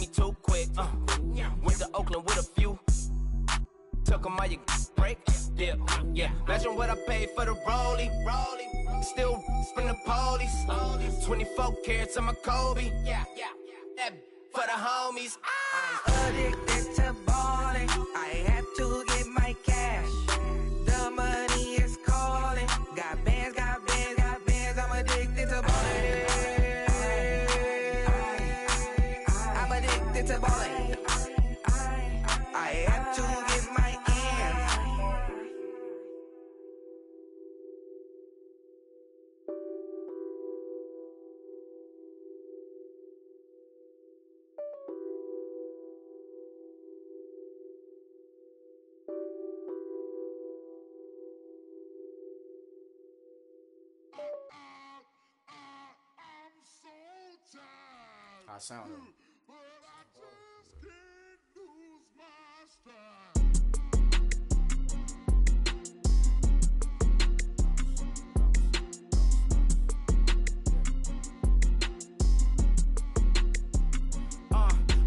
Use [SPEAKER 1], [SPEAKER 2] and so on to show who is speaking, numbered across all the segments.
[SPEAKER 1] me too quick. Went to Oakland with a few. Took 'em all you break. Yeah. Imagine what I paid for the rollie. Still from the police. 24 carats on my Kobe. That for the homies.
[SPEAKER 2] I'm addicted to balling. I have to get my cash. The money is calling. Got bands, got bands, got bands. I'm addicted to balling. I'm addicted to balling. I have to get my ends.
[SPEAKER 3] I sound it.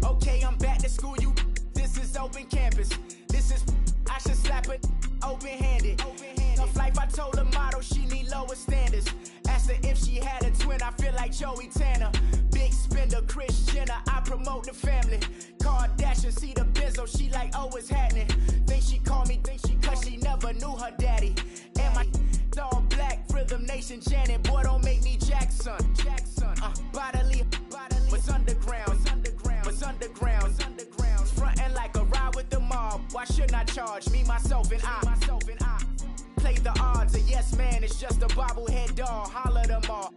[SPEAKER 4] Okay, I'm back to school, you. This is open campus. This is, I should slap it open-handed. Tough life, I told her motto, she need lower standards. Asked her if she had a twin, I feel like Joey Tanner. Big spender, Kris Jenner, I promote the family. Kardashian, see the Benzo, she like, oh, it's happening. Think she called me, cause she never knew her daddy. And my all black, Rhythm Nation, Janet, boy, don't make me Jackson. Bodily, was underground. Frontin' like a ride with the mob. Why shouldn't I charge me, myself, and I? Play the odds, a yes man, it's just a bobblehead doll. Holler them all.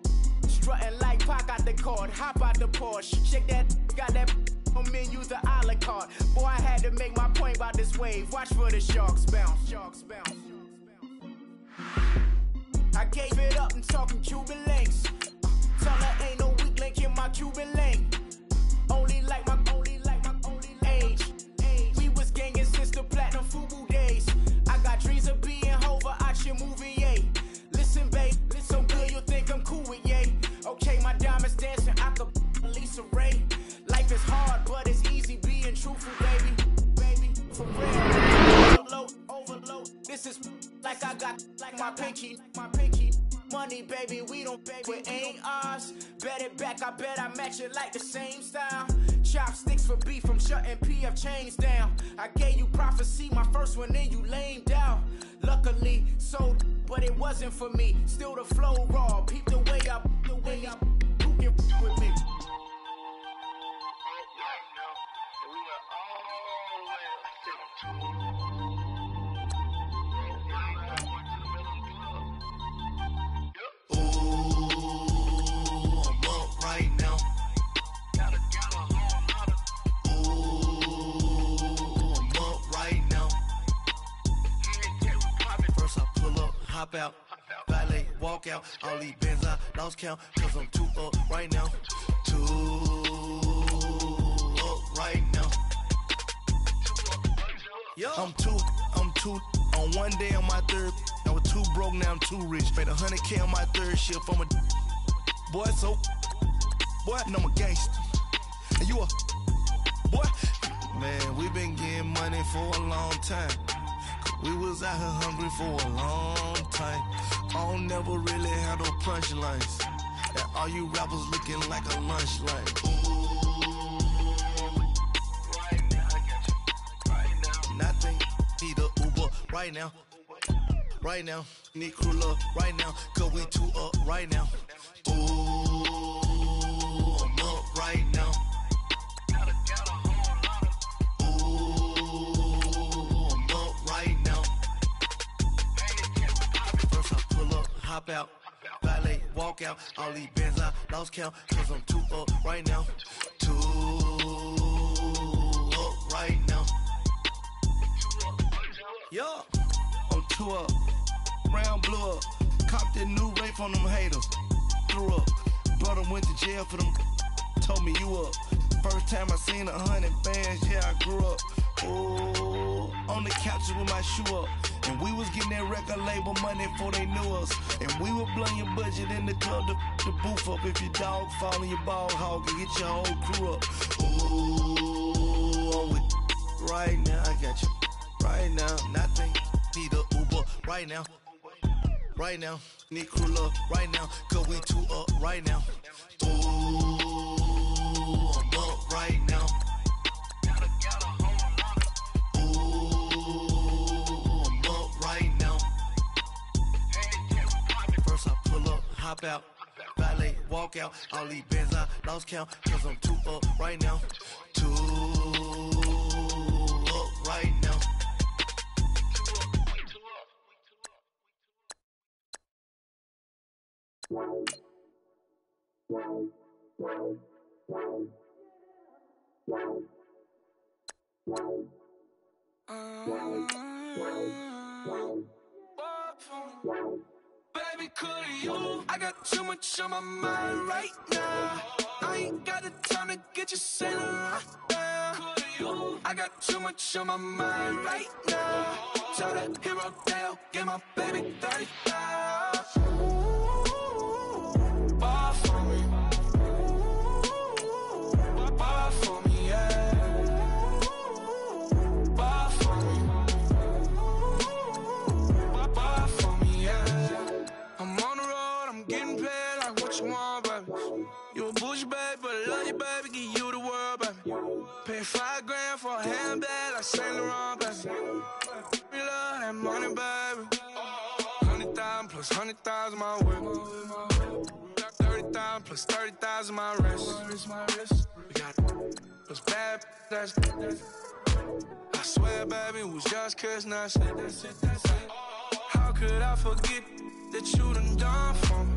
[SPEAKER 4] Strutting like Pac out the court, hop out the Porsche. Shake that, got that on menu, the a la carte. Boy, I had to make my point about this wave. Watch for the sharks bounce. I gave it up and talking Cuban links. Tell her ain't no weak link in my Cuban link. Only like my age. We was gangin' since the platinum FUBU days. I got dreams of being Hova out your movie, yay. Listen, babe, so good you'll think I'm cool with yay. Okay, my diamonds dancing, I could Lisa Ray. Life is hard, but it's easy being truthful, baby. For real. Overload. This is like I got like my pinky. Money, baby, we don't pay, but ain't ours. Bet it back, I bet I match it like the same style. Chopsticks for beef, I'm shutting PF chains down. I gave you prophecy, my first one, then you lamed out. Luckily, sold, but it wasn't for me. Still the flow raw, peep the way up, who can with me?
[SPEAKER 5] Hop out, valet, walk out. All these bands I lost count, cause I'm too up right now. Too up right now. I'm too on one day on my third. I was too broke, now I'm too rich. Made 100K on my third shift. I'm a boy, so boy, and I'm a gangster. And you a boy. Man, we been getting money for a long time. We was out here hungry for a long time. I don't never really had no punchlines. And all you rappers looking like a lunch line. Right now, I got you. Right now. Nothing. Need a Uber right now. Right now. Need crew love right now. Cause we too up right now. Ooh, I'm up right now. Hop out, valet, walk out. All these bands I lost count, cause I'm too up right now. Too up right now. Yeah, I'm too up. Round blew up. Copped that new rape on them haters. Threw up. Brother went to jail for them. Told me you up. First time I seen 100 bands, yeah, I grew up. Ooh, on the couches with my shoe up. And we was getting that record label money before they knew us. And we were blowing your budget in the club to booth up. If your dog fall in your ball hog and get your whole crew up. Ooh. right now. Right now, need crew love right now, cause we two up right now. Ooh, I'm up right now. Ooh, I'm up right now. First I pull up, hop out, valet, walk out. All these bands I lost count, cause I'm two up right now. Two up right now.
[SPEAKER 2] Baby, could you? I got too much on my mind right now. I ain't got the time to get you sailing right now. Could you? I got too much on my mind right now. Tell that hero Dale, get my baby 30,000. Bar for me. Bar for me, yeah. Bar for me. Bar for me, yeah. I'm on the road, I'm getting paid like what you want, baby. You a bougie, baby, but I love you, baby, give you the world, baby. Pay $5 grand for a handbag like Saint Laurent, baby. We love that money, baby. 100,000 plus 100,000 my whip. 30,000 plus 30,000 my wrist. We got those bad, that's I swear, baby, it was just kiss, that's it. How could I forget that you done for me?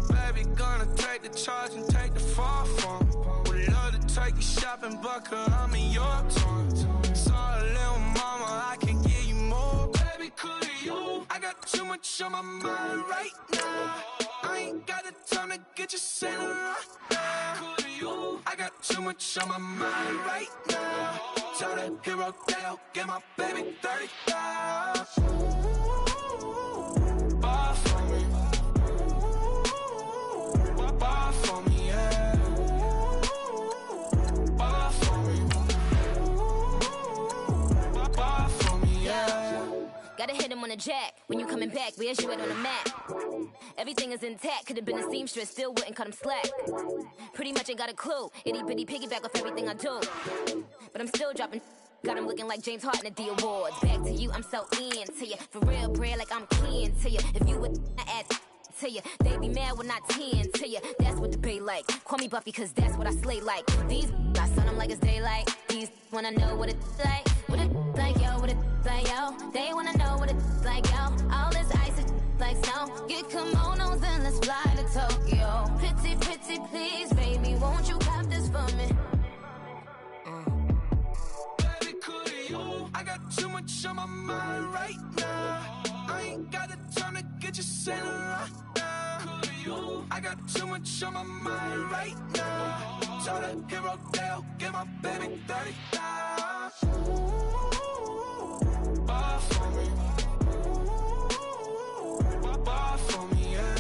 [SPEAKER 2] Baby, gonna take the charge and take the fall for me. Would love to take you shopping, but I'm in your town. Sorry, little mama, I can give you more. Baby, could you? I got too much on my mind right now. I ain't got the time to get you sailing right now. Could you? I got too much on my mind right now. Tell that hero Dale, get my baby 30,000. Bar for me. Bar for me, yeah. Bar for me. Bar for me, yeah.
[SPEAKER 6] Gotta hit him on the jack. When you coming back, where's you at on the map? Everything is intact. Could've been a seamstress, still wouldn't cut him slack. Pretty much ain't got a clue. Itty bitty piggyback off everything I do. But I'm still dropping. Got him looking like James Harden at the awards. Back to you, I'm so into you. For real, bread, like I'm keen to you. If you would add to you, they be mad when I tend to you. That's what the bay like. Call me Buffy, cause that's what I slay like. These I sun them like it's daylight. These wanna know what it's like. What it like, yo, what it like, yo. They wanna know what it's like, yo. All this ice is like snow. Get kimonos and let's fly to Tokyo. Pretty, pretty, please, baby, won't you cop this for me?
[SPEAKER 2] Baby, could you? I got too much on my mind right now. I ain't got the time to get you sailing right now. Could you? I got too much on my mind right now. Tell that hero Dale, get my baby 30,000. Bar for me. Bar for me, yeah.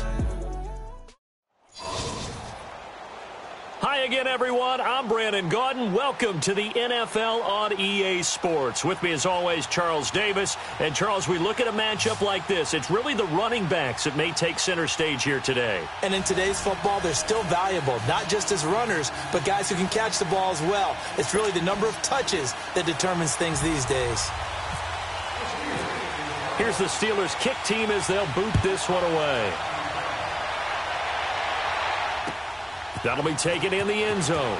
[SPEAKER 7] Hi again, everyone. I'm Brandon Gaudin. Welcome to the NFL on EA Sports. With me, as always, Charles Davis. And, Charles, we look at a matchup like this. It's really the running backs that may take center stage here today.
[SPEAKER 8] And in today's football, they're still valuable, not just as runners, but guys who can catch the ball as well. It's really the number of touches that determines things these days.
[SPEAKER 7] Here's the Steelers' kick team as they'll boot this one away. That'll be taken in the end zone.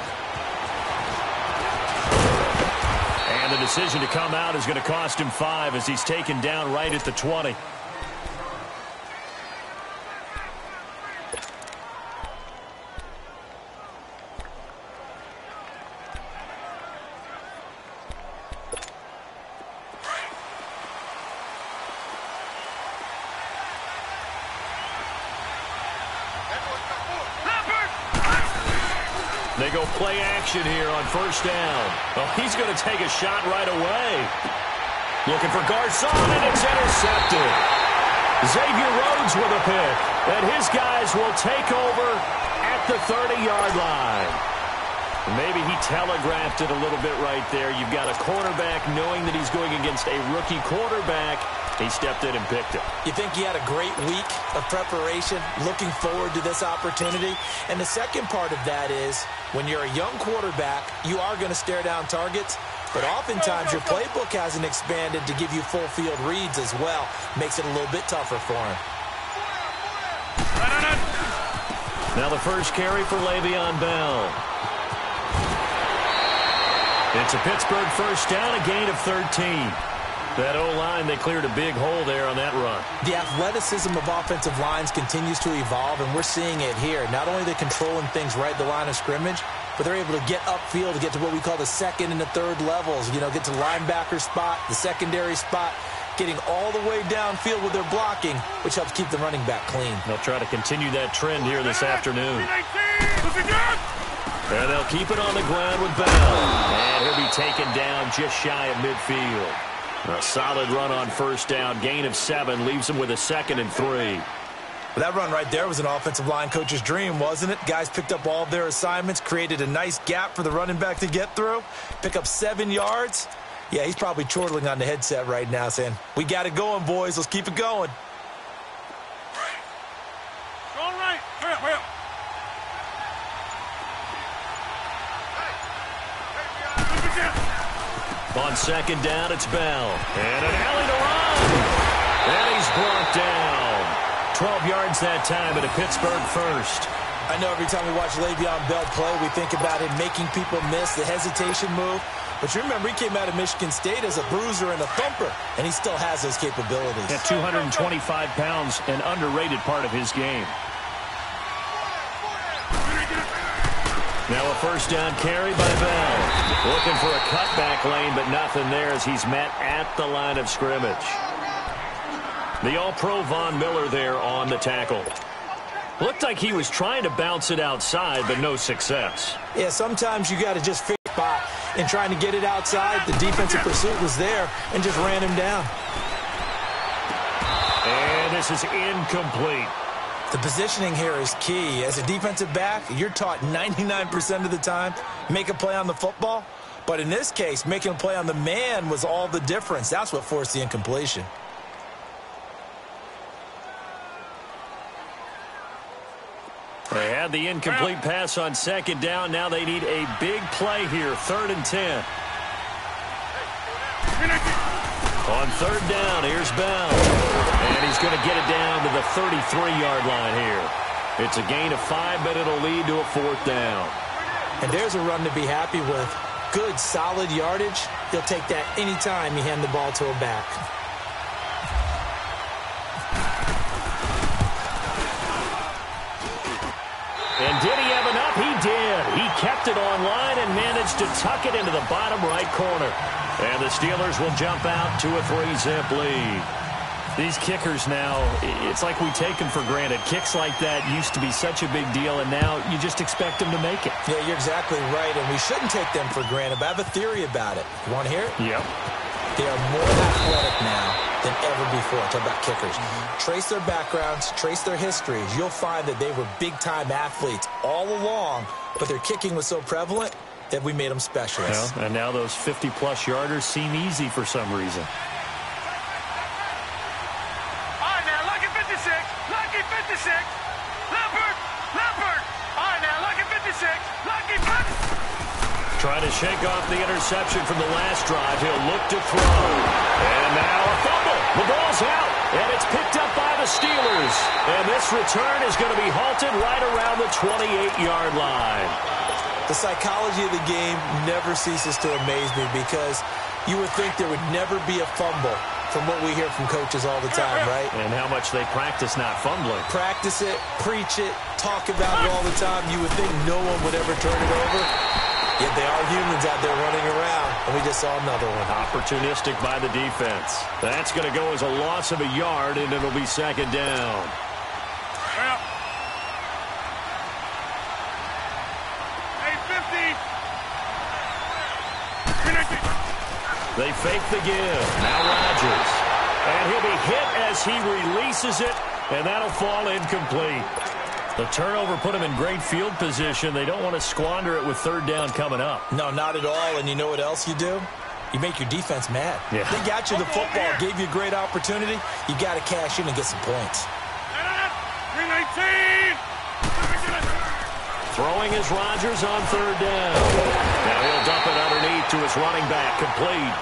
[SPEAKER 7] And the decision to come out is going to cost him 5 as he's taken down right at the 20. They go play action here on first down. Oh, he's going to take a shot right away. Looking for Garcon, and it's intercepted. Xavier Rhodes with a pick. And his guys will take over at the 30-yard line. Maybe he telegraphed it a little bit right there. You've got a cornerback knowing that he's going against a rookie quarterback. He stepped in and picked it.
[SPEAKER 8] You think he had a great week of preparation, looking forward to this opportunity? And the second part of that is, when you're a young quarterback, you are going to stare down targets, but oftentimes your playbook hasn't expanded to give you full field reads as well. Makes it a little bit tougher for him.
[SPEAKER 7] Now the first carry for Le'Veon Bell. It's a Pittsburgh first down, a gain of 13. That O-line, they cleared a big hole there on that run.
[SPEAKER 8] The athleticism of offensive lines continues to evolve, and we're seeing it here. Not only are they controlling things right at the line of scrimmage, but they're able to get upfield to get to what we call the second and the third levels. You know, get to the linebacker spot, the secondary spot, getting all the way downfield with their blocking, which helps keep the running back clean.
[SPEAKER 7] They'll try to continue that trend here this afternoon. And they'll keep it on the ground with Bell. And he'll be taken down just shy of midfield. A solid run on first down, gain of 7, leaves him with a 2nd and 3.
[SPEAKER 8] Well, that run right there was an offensive line coach's dream, wasn't it? Guys picked up all of their assignments, created a nice gap for the running back to get through, pick up 7 yards. Yeah, he's probably chortling on the headset right now saying, we got it going, boys. Let's keep it going.
[SPEAKER 2] All right. Hurry up.
[SPEAKER 7] On second down, it's Bell. And an alley to run. And he's brought down. 12 yards that time at a Pittsburgh first.
[SPEAKER 8] I know every time we watch Le'Veon Bell play, we think about him making people miss the hesitation move. But you remember, he came out of Michigan State as a bruiser and a thumper, and he still has those capabilities.
[SPEAKER 7] At 225 pounds, an underrated part of his game. Now a first down carry by Bell. Looking for a cutback lane, but nothing there as he's met at the line of scrimmage. The All-Pro Von Miller there on the tackle. Looked like he was trying to bounce it outside, but no success.
[SPEAKER 8] Yeah, sometimes you got to just figure spot and trying to get it outside. The defensive pursuit was there and just ran him down.
[SPEAKER 7] And this is incomplete.
[SPEAKER 8] The positioning here is key. As a defensive back, you're taught 99% of the time, make a play on the football. But in this case, making a play on the man was all the difference. That's what forced the incompletion.
[SPEAKER 7] They had the incomplete pass on second down. Now they need a big play here, 3rd and 10. On third down, here's Bell. And he's going to get it down to the 33-yard line here. It's a gain of 5, but it'll lead to a 4th down.
[SPEAKER 8] And there's a run to be happy with. Good, solid yardage. He'll take that anytime you hand the ball to a back.
[SPEAKER 7] And did he have enough? He did. He kept it online and managed to tuck it into the bottom right corner. And the Steelers will jump out to a 3-zip lead. These kickers now, it's like we take them for granted. Kicks like that used to be such a big deal, and now you just expect them to make it.
[SPEAKER 8] Yeah, you're exactly right, and we shouldn't take them for granted, but I have a theory about it. You want to hear it?
[SPEAKER 7] Yep.
[SPEAKER 8] They are more athletic now than ever before. Talk about kickers. Trace their backgrounds, trace their histories. You'll find that they were big-time athletes all along, but their kicking was so prevalent that we made them specialists.
[SPEAKER 7] Well, and now those 50-plus yarders seem easy for some reason.
[SPEAKER 2] All right, now, lucky 56. Lucky 56. Leopard. All right, now, lucky 56. Lucky 56.
[SPEAKER 7] Trying to shake off the interception from the last drive. He'll look to throw. And now a fumble. The ball's out. And it's picked up by the Steelers. And this return is going to be halted right around the 28-yard line.
[SPEAKER 8] The psychology of the game never ceases to amaze me because you would think there would never be a fumble from what we hear from coaches all the time, right?
[SPEAKER 7] And how much they practice not fumbling.
[SPEAKER 8] Practice it, preach it, talk about it all the time. You would think no one would ever turn it over. Yet they are humans out there running around, and we just saw another one.
[SPEAKER 7] Opportunistic by the defense. That's going to go as a loss of a yard, and it'll be second down. They fake the give. Now Rodgers. And he'll be hit as he releases it, and that'll fall incomplete. The turnover put him in great field position. They don't want to squander it with third down coming up.
[SPEAKER 8] No, not at all. And you know what else you do? You make your defense mad.
[SPEAKER 7] Yeah.
[SPEAKER 8] They got you the football, gave you a great opportunity. You got to cash in and get some points.
[SPEAKER 2] 319!
[SPEAKER 7] Throwing is Rodgers on third down. Now he'll dump it underneath to his running back, complete.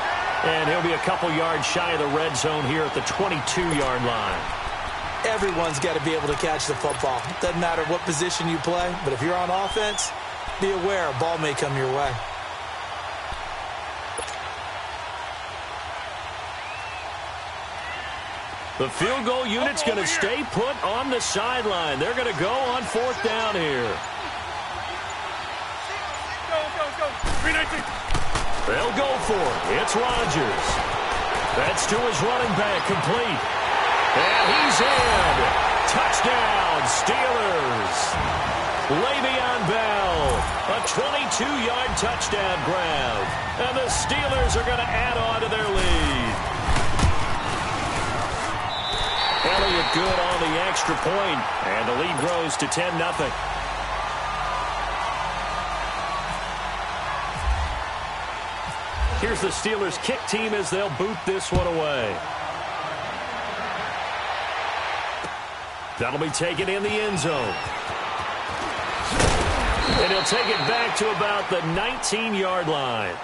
[SPEAKER 7] And he'll be a couple yards shy of the red zone here at the 22-yard line.
[SPEAKER 8] Everyone's got to be able to catch the football. Doesn't matter what position you play, but if you're on offense, be aware a ball may come your way.
[SPEAKER 7] The field goal unit's going to stay put on the sideline. They're going to go on fourth down here.
[SPEAKER 2] Go. 319.
[SPEAKER 7] They'll go for it. It's Rodgers. That's to his running back, complete. And he's in. Touchdown, Steelers. Le'Veon Bell, a 22-yard touchdown grab. And the Steelers are going to add on to their lead. Elliott good on the extra point, and the lead grows to 10-0. Here's the Steelers kick team as they'll boot this one away. That'll be taken in the end zone. And he'll take it back to about the 19-yard line.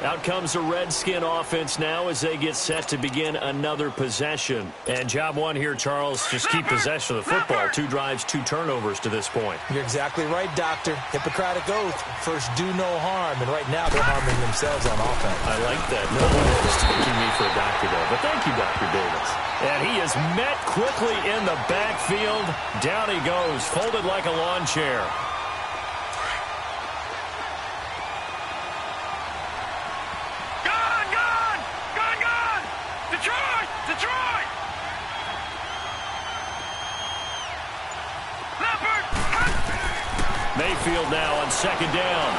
[SPEAKER 7] Out comes the Redskin offense now as they get set to begin another possession. And job one here, Charles, just keep possession of the football. 2 drives, 2 turnovers to this point.
[SPEAKER 8] You're exactly right, Doctor. Hippocratic oath. First, do no harm. And right now, they're harming themselves on offense.
[SPEAKER 7] I like that. No one is taking me for a doctor, though. But thank you, Dr. Davis. And he is met quickly in the backfield. Down he goes, folded like a lawn chair.
[SPEAKER 2] Detroit!
[SPEAKER 7] Mayfield now on second down.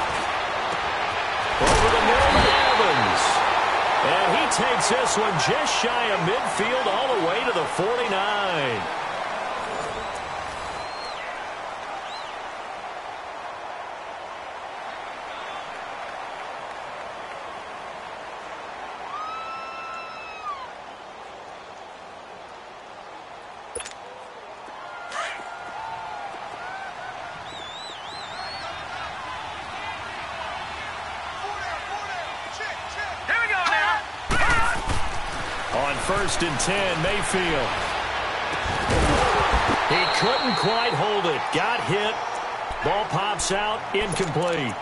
[SPEAKER 7] Over to Norman Evans. And he takes this one just shy of midfield all the way to the 49. First and 10, Mayfield. He couldn't quite hold it. Got hit. Ball pops out. Incomplete.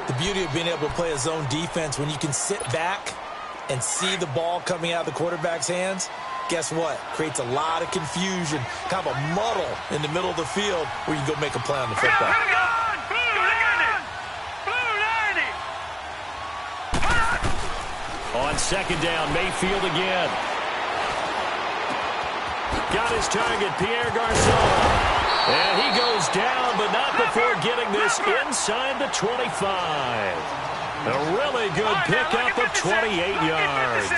[SPEAKER 8] The beauty of being able to play a zone defense when you can sit back and see the ball coming out of the quarterback's hands, guess what? Creates a lot of confusion, kind of a muddle in the middle of the field where you can go make a play on the football.
[SPEAKER 7] On second down, Mayfield again. Got his target, Pierre Garçon. And he goes down, but not before getting this inside the 25. A really good pickup of 28 yards.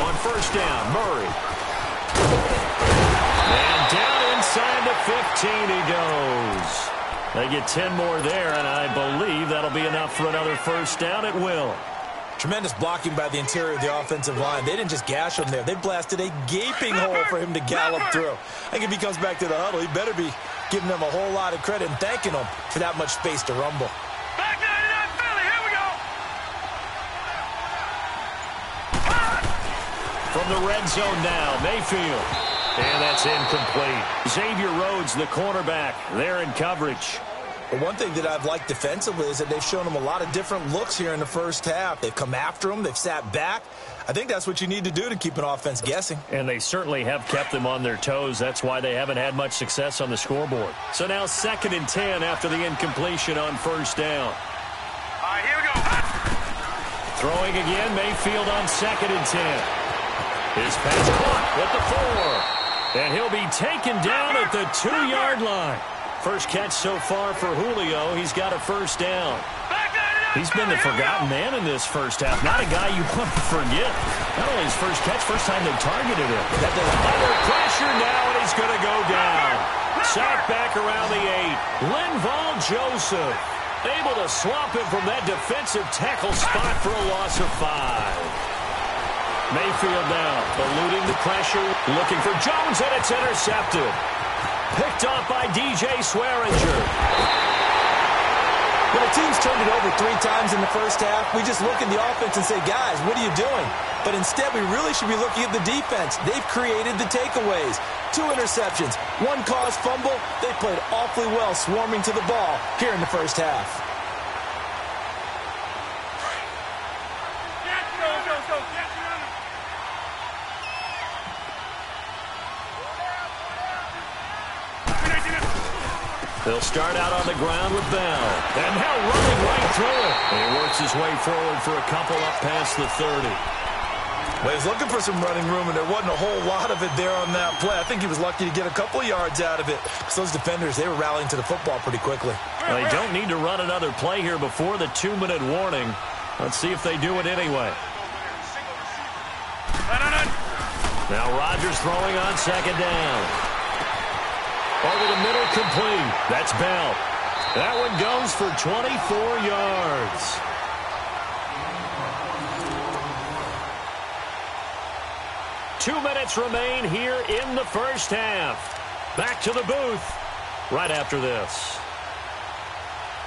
[SPEAKER 7] On first down, Murray. And down inside the 15 he goes. They get 10 more there, and I believe that'll be enough for another first down. It will.
[SPEAKER 8] Tremendous blocking by the interior of the offensive line. They didn't just gash him there. They blasted a gaping hole for him to gallop through. I think if he comes back to the huddle, he better be giving them a whole lot of credit and thanking them for that much space to rumble.
[SPEAKER 2] Back 99 Philly, here we go.
[SPEAKER 7] From the red zone now, Mayfield. And that's incomplete. Xavier Rhodes, the cornerback, there in coverage.
[SPEAKER 8] But one thing that I've liked defensively is that they've shown them a lot of different looks here in the first half. They've come after them. They've sat back. I think that's what you need to do to keep an offense guessing.
[SPEAKER 7] And they certainly have kept them on their toes. That's why they haven't had much success on the scoreboard. So now 2nd and 10 after the incompletion on first down.
[SPEAKER 2] All right, here we go.
[SPEAKER 7] Throwing again, Mayfield on 2nd and 10. His pass caught with the 4. And he'll be taken down at the 2-yard line. First catch so far for Julio. He's got a first down. He's been the forgotten man in this first half. Not a guy you want to forget. Not only his first catch, first time they targeted him. Under pressure now, and he's going to go down. Sacked back around the 8. Linval Joseph. Able to swamp him from that defensive tackle spot for a loss of 5. Mayfield now eluding the pressure, looking for Jones, and it's intercepted. Picked off by DJ Swearinger.
[SPEAKER 8] When a team's turned it over 3 times in the first half, we just look at the offense and say, guys, what are you doing? But instead, we really should be looking at the defense. They've created the takeaways. 2 interceptions, 1 caused fumble. They played awfully well swarming to the ball here in the first half.
[SPEAKER 7] They'll start out on the ground with Bell. And now running right through it. And he works his way forward for a couple up past the 30.
[SPEAKER 8] Well, he was looking for some running room, and there wasn't a whole lot of it there on that play. I think he was lucky to get a couple yards out of it. Because those defenders, they were rallying to the football pretty quickly.
[SPEAKER 7] Well, they don't need to run another play here before the 2-minute warning. Let's see if they do it anyway. Now Rodgers throwing on second down. Over the middle, complete. That's Bell. That one goes for 24 yards. Two minutes remain here in the first half. Back to the booth right after this.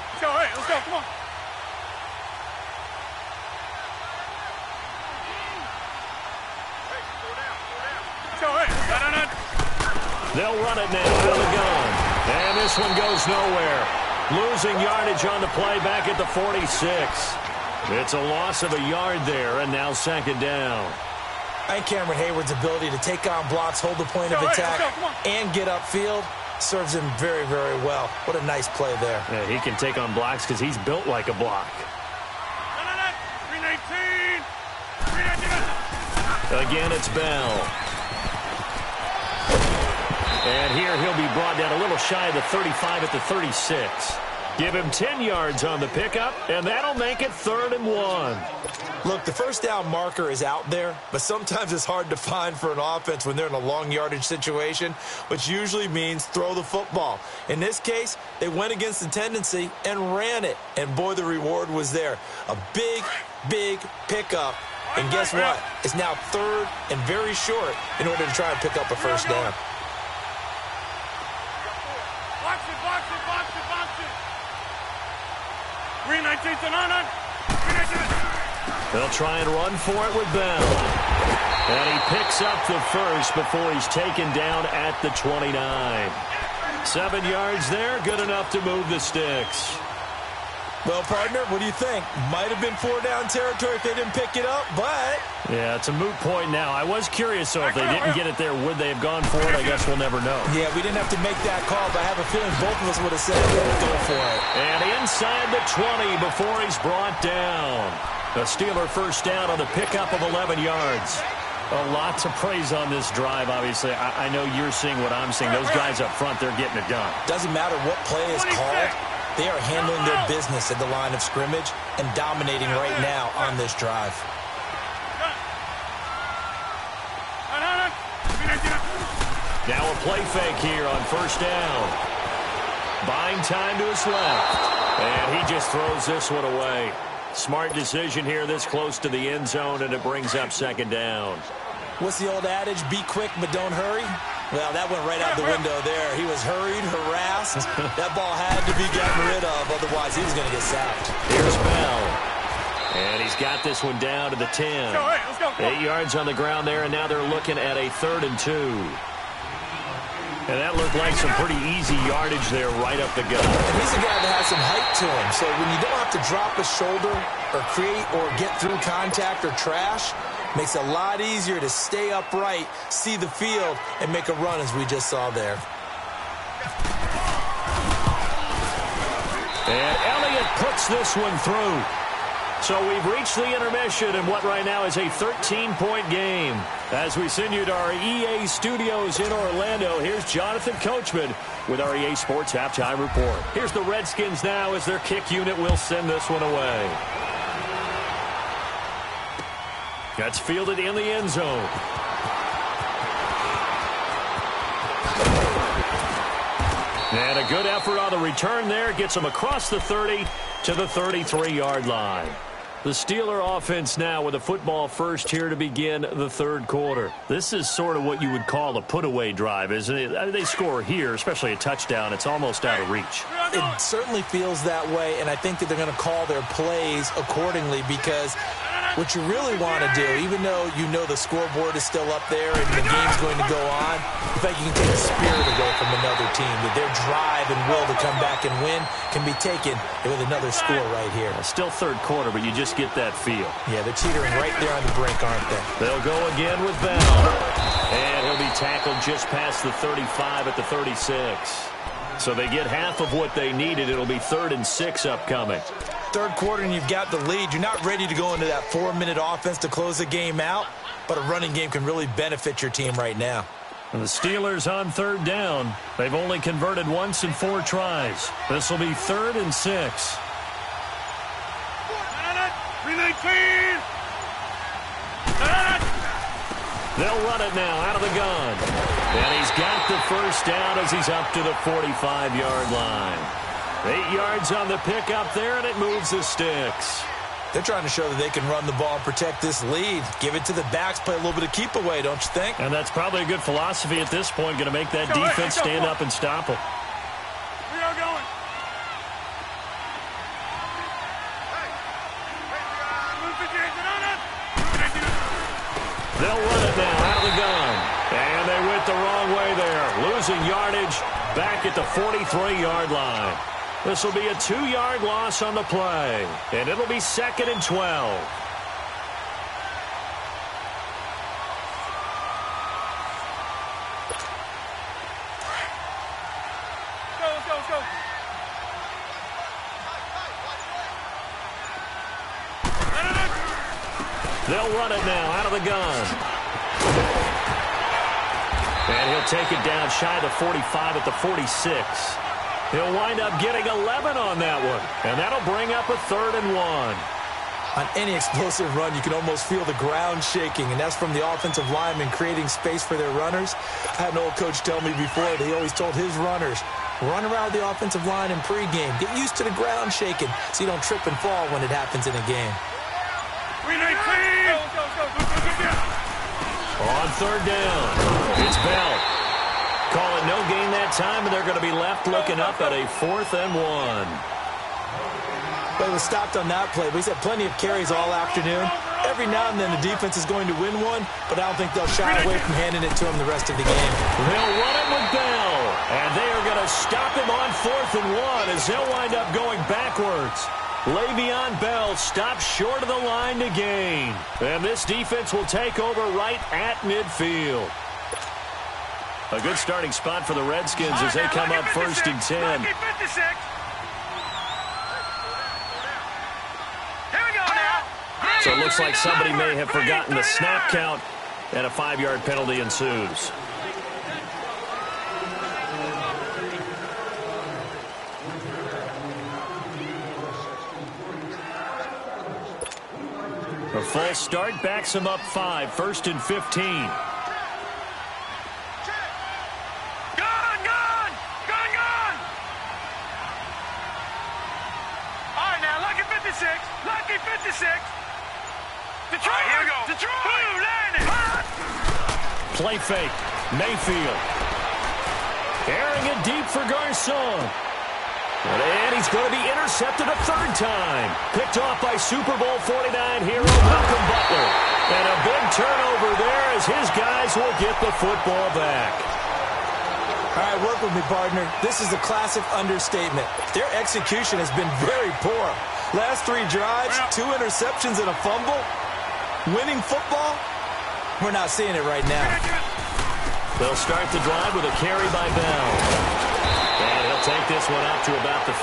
[SPEAKER 2] Let's go, hey, let's go, come on. Let's go, hey,
[SPEAKER 7] they'll run it now out of the gun. And this one goes nowhere. Losing yardage on the play back at the 46. It's a loss of a yard there, and now second down.
[SPEAKER 8] I think Cameron Hayward's ability to take on blocks, hold the point of attack, and get upfield serves him very, very well. What a nice play there.
[SPEAKER 7] Yeah, he can take on blocks because he's built like a block.
[SPEAKER 2] 319.
[SPEAKER 7] Again, it's Bell. And here he'll be brought down a little shy of the 35 at the 36. Give him 10 yards on the pickup, and that'll make it 3rd and 1.
[SPEAKER 8] Look, the first down marker is out there, but sometimes it's hard to find for an offense when they're in a long yardage situation, which usually means throw the football. In this case, they went against the tendency and ran it, and boy, the reward was there. A big, big pickup, and guess what? It's now 3rd and very short in order to try and pick up a first down.
[SPEAKER 2] Box it. 319 to 9.
[SPEAKER 7] They'll try and run for it with Bell. And he picks up the first before he's taken down at the 29. 7 yards there, good enough to move the sticks.
[SPEAKER 8] Well, partner, what do you think? Might have been 4-down territory if they didn't pick it up, but...
[SPEAKER 7] Yeah, it's a moot point now. I was curious, so if they didn't get it there, would they have gone for it? I guess we'll never know.
[SPEAKER 8] Yeah, we didn't have to make that call, but I have a feeling both of us would have said, go for it.
[SPEAKER 7] And inside the 20 before he's brought down. The Steeler first down on the pickup of 11 yards. A lot to praise on this drive, obviously. I know you're seeing what I'm seeing. Those guys up front, they're getting it done.
[SPEAKER 8] Doesn't matter what play is called. They are handling their business at the line of scrimmage and dominating right now on this drive.
[SPEAKER 7] Now a play fake here on first down. Buying time to his left. And he just throws this one away. Smart decision here this close to the end zone, and it brings up second down.
[SPEAKER 8] What's the old adage? Be quick, but don't hurry. Well, that went right out the window there. He was hurried, harassed. That ball had to be gotten rid of, otherwise he was going to get sacked.
[SPEAKER 7] Here's Bell. And he's got this one down to the 10. 8 yards on the ground there, and now they're looking at a 3rd and 2. And that looked like some pretty easy yardage there right up the gut.
[SPEAKER 8] And he's a guy that has some height to him, so when you don't have to drop a shoulder or create or get through contact or trash, makes it a lot easier to stay upright, see the field, and make a run as we just saw there.
[SPEAKER 7] And Elliott puts this one through. So we've reached the intermission in what right now is a 13-point game. As we send you to our EA studios in Orlando, here's Jonathan Coachman with our EA Sports Halftime Report. Here's the Redskins now as their kick unit will send this one away. That's fielded in the end zone. And a good effort on the return there. Gets them across the 30 to the 33-yard line. The Steeler offense now with a football first here to begin the third quarter. This is sort of what you would call a put-away drive, isn't it? I mean, they score here, especially a touchdown. It's almost out of reach.
[SPEAKER 8] It certainly feels that way, and I think that they're going to call their plays accordingly because what you really want to do, even though you know the scoreboard is still up there and the game's going to go on, I think you can take the spirit away from another team, that their drive and will to come back and win can be taken with another score right here.
[SPEAKER 7] Still third quarter, but you just get that feel.
[SPEAKER 8] Yeah, they're teetering right there on the brink, aren't they?
[SPEAKER 7] They'll go again with Bell. And he'll be tackled just past the 35 at the 36. So they get half of what they needed. It'll be 3rd and 6 upcoming.
[SPEAKER 8] Third quarter and you've got the lead. You're not ready to go into that 4-minute offense to close the game out, but a running game can really benefit your team right now.
[SPEAKER 7] And the Steelers on 3rd down. They've only converted once in 4 tries. This will be 3rd and 6.
[SPEAKER 2] 319.
[SPEAKER 7] They'll run it now out of the gun. And he's got the first down as he's up to the 45-yard line. 8 yards on the pickup there, and it moves the sticks.
[SPEAKER 8] They're trying to show that they can run the ball and protect this lead. Give it to the backs, play a little bit of keep away, don't you think?
[SPEAKER 7] And that's probably a good philosophy at this point, going to make that defense stand up and stop them.
[SPEAKER 2] We are going.
[SPEAKER 7] They'll run it now out of the gun. And they went the wrong way there. Losing yardage back at the 43-yard line. This will be a 2-yard loss on the play. And it'll be 2nd and 12.
[SPEAKER 2] Let's go.
[SPEAKER 7] They'll run it now out of the gun. And he'll take it down shy of the 45 at the 46. He'll wind up getting 11 on that one. And that'll bring up a 3rd and 1.
[SPEAKER 8] On any explosive run, you can almost feel the ground shaking, and that's from the offensive linemen creating space for their runners. I had an old coach tell me before that he always told his runners, run around the offensive line in pregame. Get used to the ground shaking so you don't trip and fall when it happens in a game.
[SPEAKER 2] 319.
[SPEAKER 7] On 3rd down, it's Bell. Calling no gain that time, and they're going to be left looking up at a 4th and 1.
[SPEAKER 8] But it was stopped on that play. But he's had plenty of carries all afternoon. Every now and then the defense is going to win one, but I don't think they'll shy away from handing it to him the rest of the game.
[SPEAKER 7] They'll run it with Bell, and they are going to stop him on 4th and 1 as they'll wind up going backwards. Le'Veon Bell stops short of the line to gain. And this defense will take over right at midfield. A good starting spot for the Redskins as they come up 1st and 10. So it looks like somebody may have forgotten the snap count, and a 5-yard penalty ensues. A full start backs him up 5, 1st and 15.
[SPEAKER 2] Lucky 56. Detroit, here we go. Detroit.
[SPEAKER 7] Play fake. Mayfield. Airing it deep for Garcon. And he's going to be intercepted a 3rd time. Picked off by Super Bowl 49 hero Malcolm Butler. And a big turnover there as his guys will get the football back.
[SPEAKER 8] All right, work with me, partner. This is a classic understatement. Their execution has been very poor. Last 3 drives, 2 interceptions and a fumble. Winning football? We're not seeing it right now.
[SPEAKER 7] They'll start the drive with a carry by Bell. And he'll take this one up to about the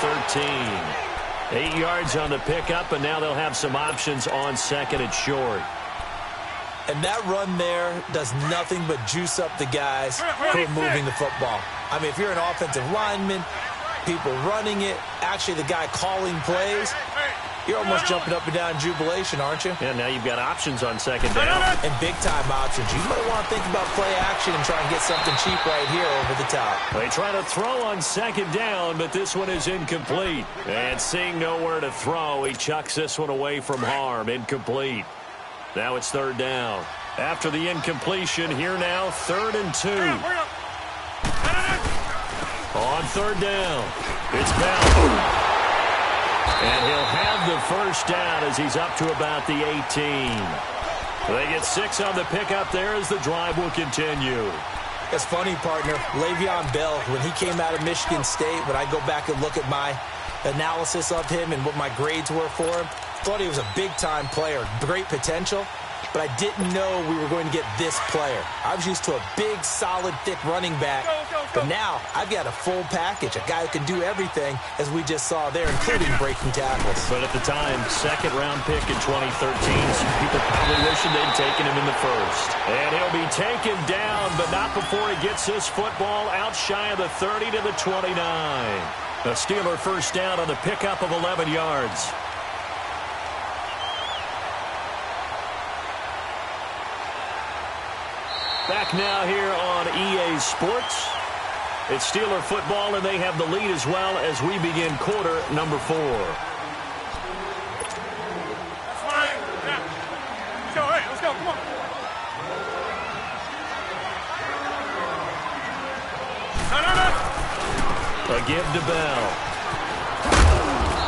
[SPEAKER 7] 13. 8 yards on the pickup, and now they'll have some options on 2nd and short.
[SPEAKER 8] And that run there does nothing but juice up the guys who are moving the football. I mean, if you're an offensive lineman, people running it, actually the guy calling plays, you're almost jumping up and down in jubilation, aren't you?
[SPEAKER 7] Yeah, now you've got options on second down.
[SPEAKER 8] And big-time options. You might want to think about play action and try and get something cheap right here over the top.
[SPEAKER 7] They try to throw on second down, but this one is incomplete. And seeing nowhere to throw, he chucks this one away from harm. Incomplete. Now it's third down. After the incompletion, here now, 3rd and 2. On third down, it's Bell. And he'll have the first down as he's up to about the 18. They get 6 on the pickup there as the drive will continue.
[SPEAKER 8] It's funny, partner. Le'Veon Bell, when he came out of Michigan State, when I go back and look at my analysis of him and what my grades were for him, thought he was a big-time player, great potential, but I didn't know we were going to get this player. I was used to a big, solid, thick running back, but now I've got a full package, a guy who can do everything, as we just saw there, including breaking tackles.
[SPEAKER 7] But at the time, second-round pick in 2013, some people probably wishing they'd taken him in the first. And he'll be taken down, but not before he gets this football out shy of the 30 to the 29. A Steeler first down on the pickup of 11 yards. Back now here on EA Sports. It's Steeler football, and they have the lead as well as we begin quarter number 4.
[SPEAKER 9] That's fine. Yeah. Let's go. Hey, let's go. Come on. No.
[SPEAKER 7] A give to Bell.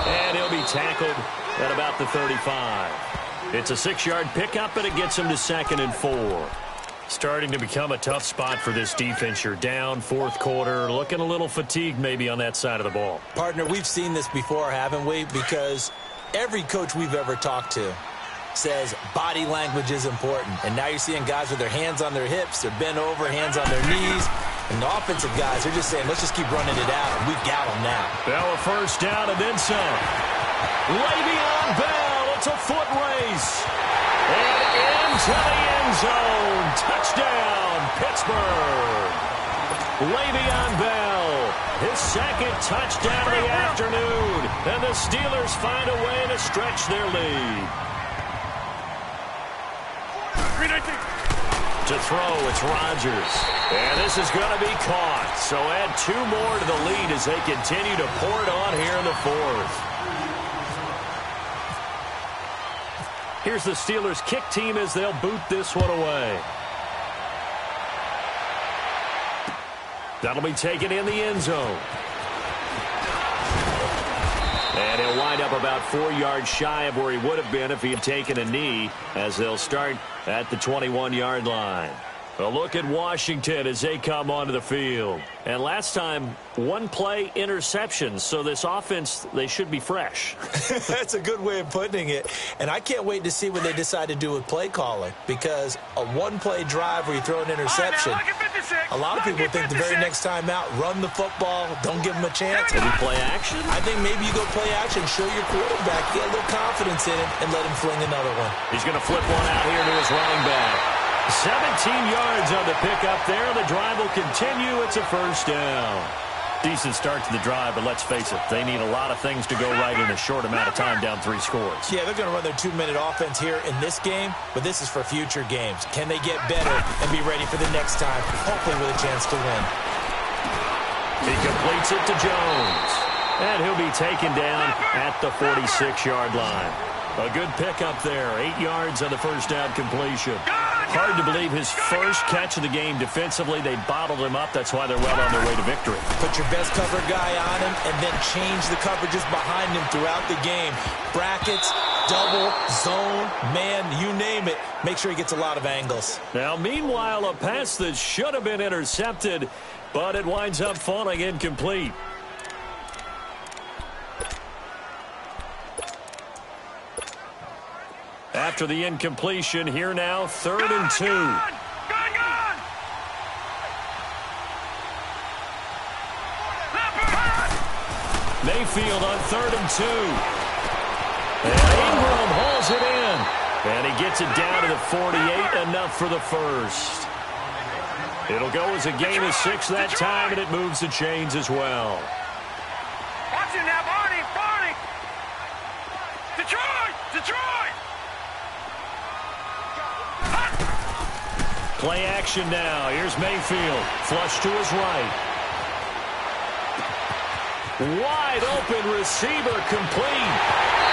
[SPEAKER 7] And he'll be tackled at about the 35. It's a 6-yard pickup, but it gets him to 2nd and 4. Starting to become a tough spot for this defense. You're down, fourth quarter, looking a little fatigued maybe on that side of the ball.
[SPEAKER 8] Partner, we've seen this before, haven't we? Because every coach we've ever talked to says body language is important. And now you're seeing guys with their hands on their hips, they're bent over, hands on their knees. And the offensive guys, they're just saying, let's just keep running it out, and we've got them now.
[SPEAKER 7] Bell a first down and then some. Le'Veon Bell, it's a foot race. And into the end zone. Touchdown, Pittsburgh. Le'Veon Bell, his second touchdown of the afternoon. And the Steelers find a way to stretch their lead. To throw, it's Rodgers. And this is going to be caught. So add 2 more to the lead as they continue to pour it on here in the fourth. Here's the Steelers kick team as they'll boot this one away. That'll be taken in the end zone. And he'll wind up about 4 yards shy of where he would have been if he had taken a knee, as they'll start at the 21-yard line. A look at Washington as they come onto the field. And last time, 1-play interceptions. So this offense, they should be fresh.
[SPEAKER 8] That's a good way of putting it. And I can't wait to see what they decide to do with play calling. Because a 1-play drive where you throw an interception, a lot of people think the very next time out, run the football, don't give them a chance.
[SPEAKER 7] Maybe play action?
[SPEAKER 8] I think maybe you go play action, show your quarterback, get a little confidence in it, and let him fling another one.
[SPEAKER 7] He's going to flip one out here to his running back. 17 yards on the pickup there. The drive will continue. It's a first down. Decent start to the drive, but let's face it, they need a lot of things to go right in a short amount of time, down 3 scores.
[SPEAKER 8] Yeah, they're going to run their 2-minute offense here in this game, but this is for future games. Can they get better and be ready for the next time, hopefully with a chance to win?
[SPEAKER 7] He completes it to Jones, and he'll be taken down at the 46-yard line. A good pickup there, 8 yards on the first down completion. Hard to believe his first catch of the game defensively. They bottled him up. That's why they're well on their way to victory.
[SPEAKER 8] Put your best cover guy on him and then change the coverages behind him throughout the game. Brackets, double, zone, man, you name it. Make sure he gets a lot of angles.
[SPEAKER 7] Now, meanwhile, a pass that should have been intercepted, but it winds up falling incomplete. After the incompletion, here now, 3rd and 2. Mayfield on 3rd and 2. And Ingram hauls it in. And he gets it down to the 48, enough for the first. It'll go as a gain of 6 that time, and it moves the chains as well.
[SPEAKER 9] Watch it now, Barney! Detroit!
[SPEAKER 7] Play action now. Here's Mayfield. Flush to his right. Wide open receiver complete.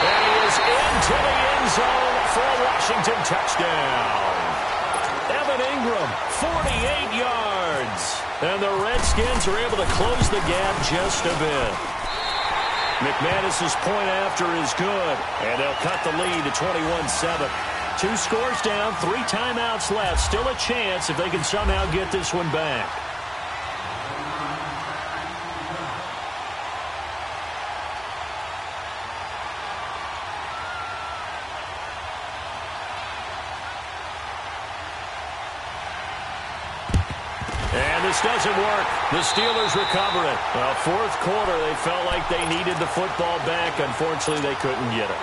[SPEAKER 7] And he is into the end zone for a Washington touchdown. Evan Ingram, 48 yards. And the Redskins are able to close the gap just a bit. McManus's point after is good. And they'll cut the lead to 21-7. 2 scores down, 3 timeouts left. Still a chance if they can somehow get this one back. And this doesn't work. The Steelers recover it. Well, fourth quarter, they felt like they needed the football back. Unfortunately, they couldn't get it.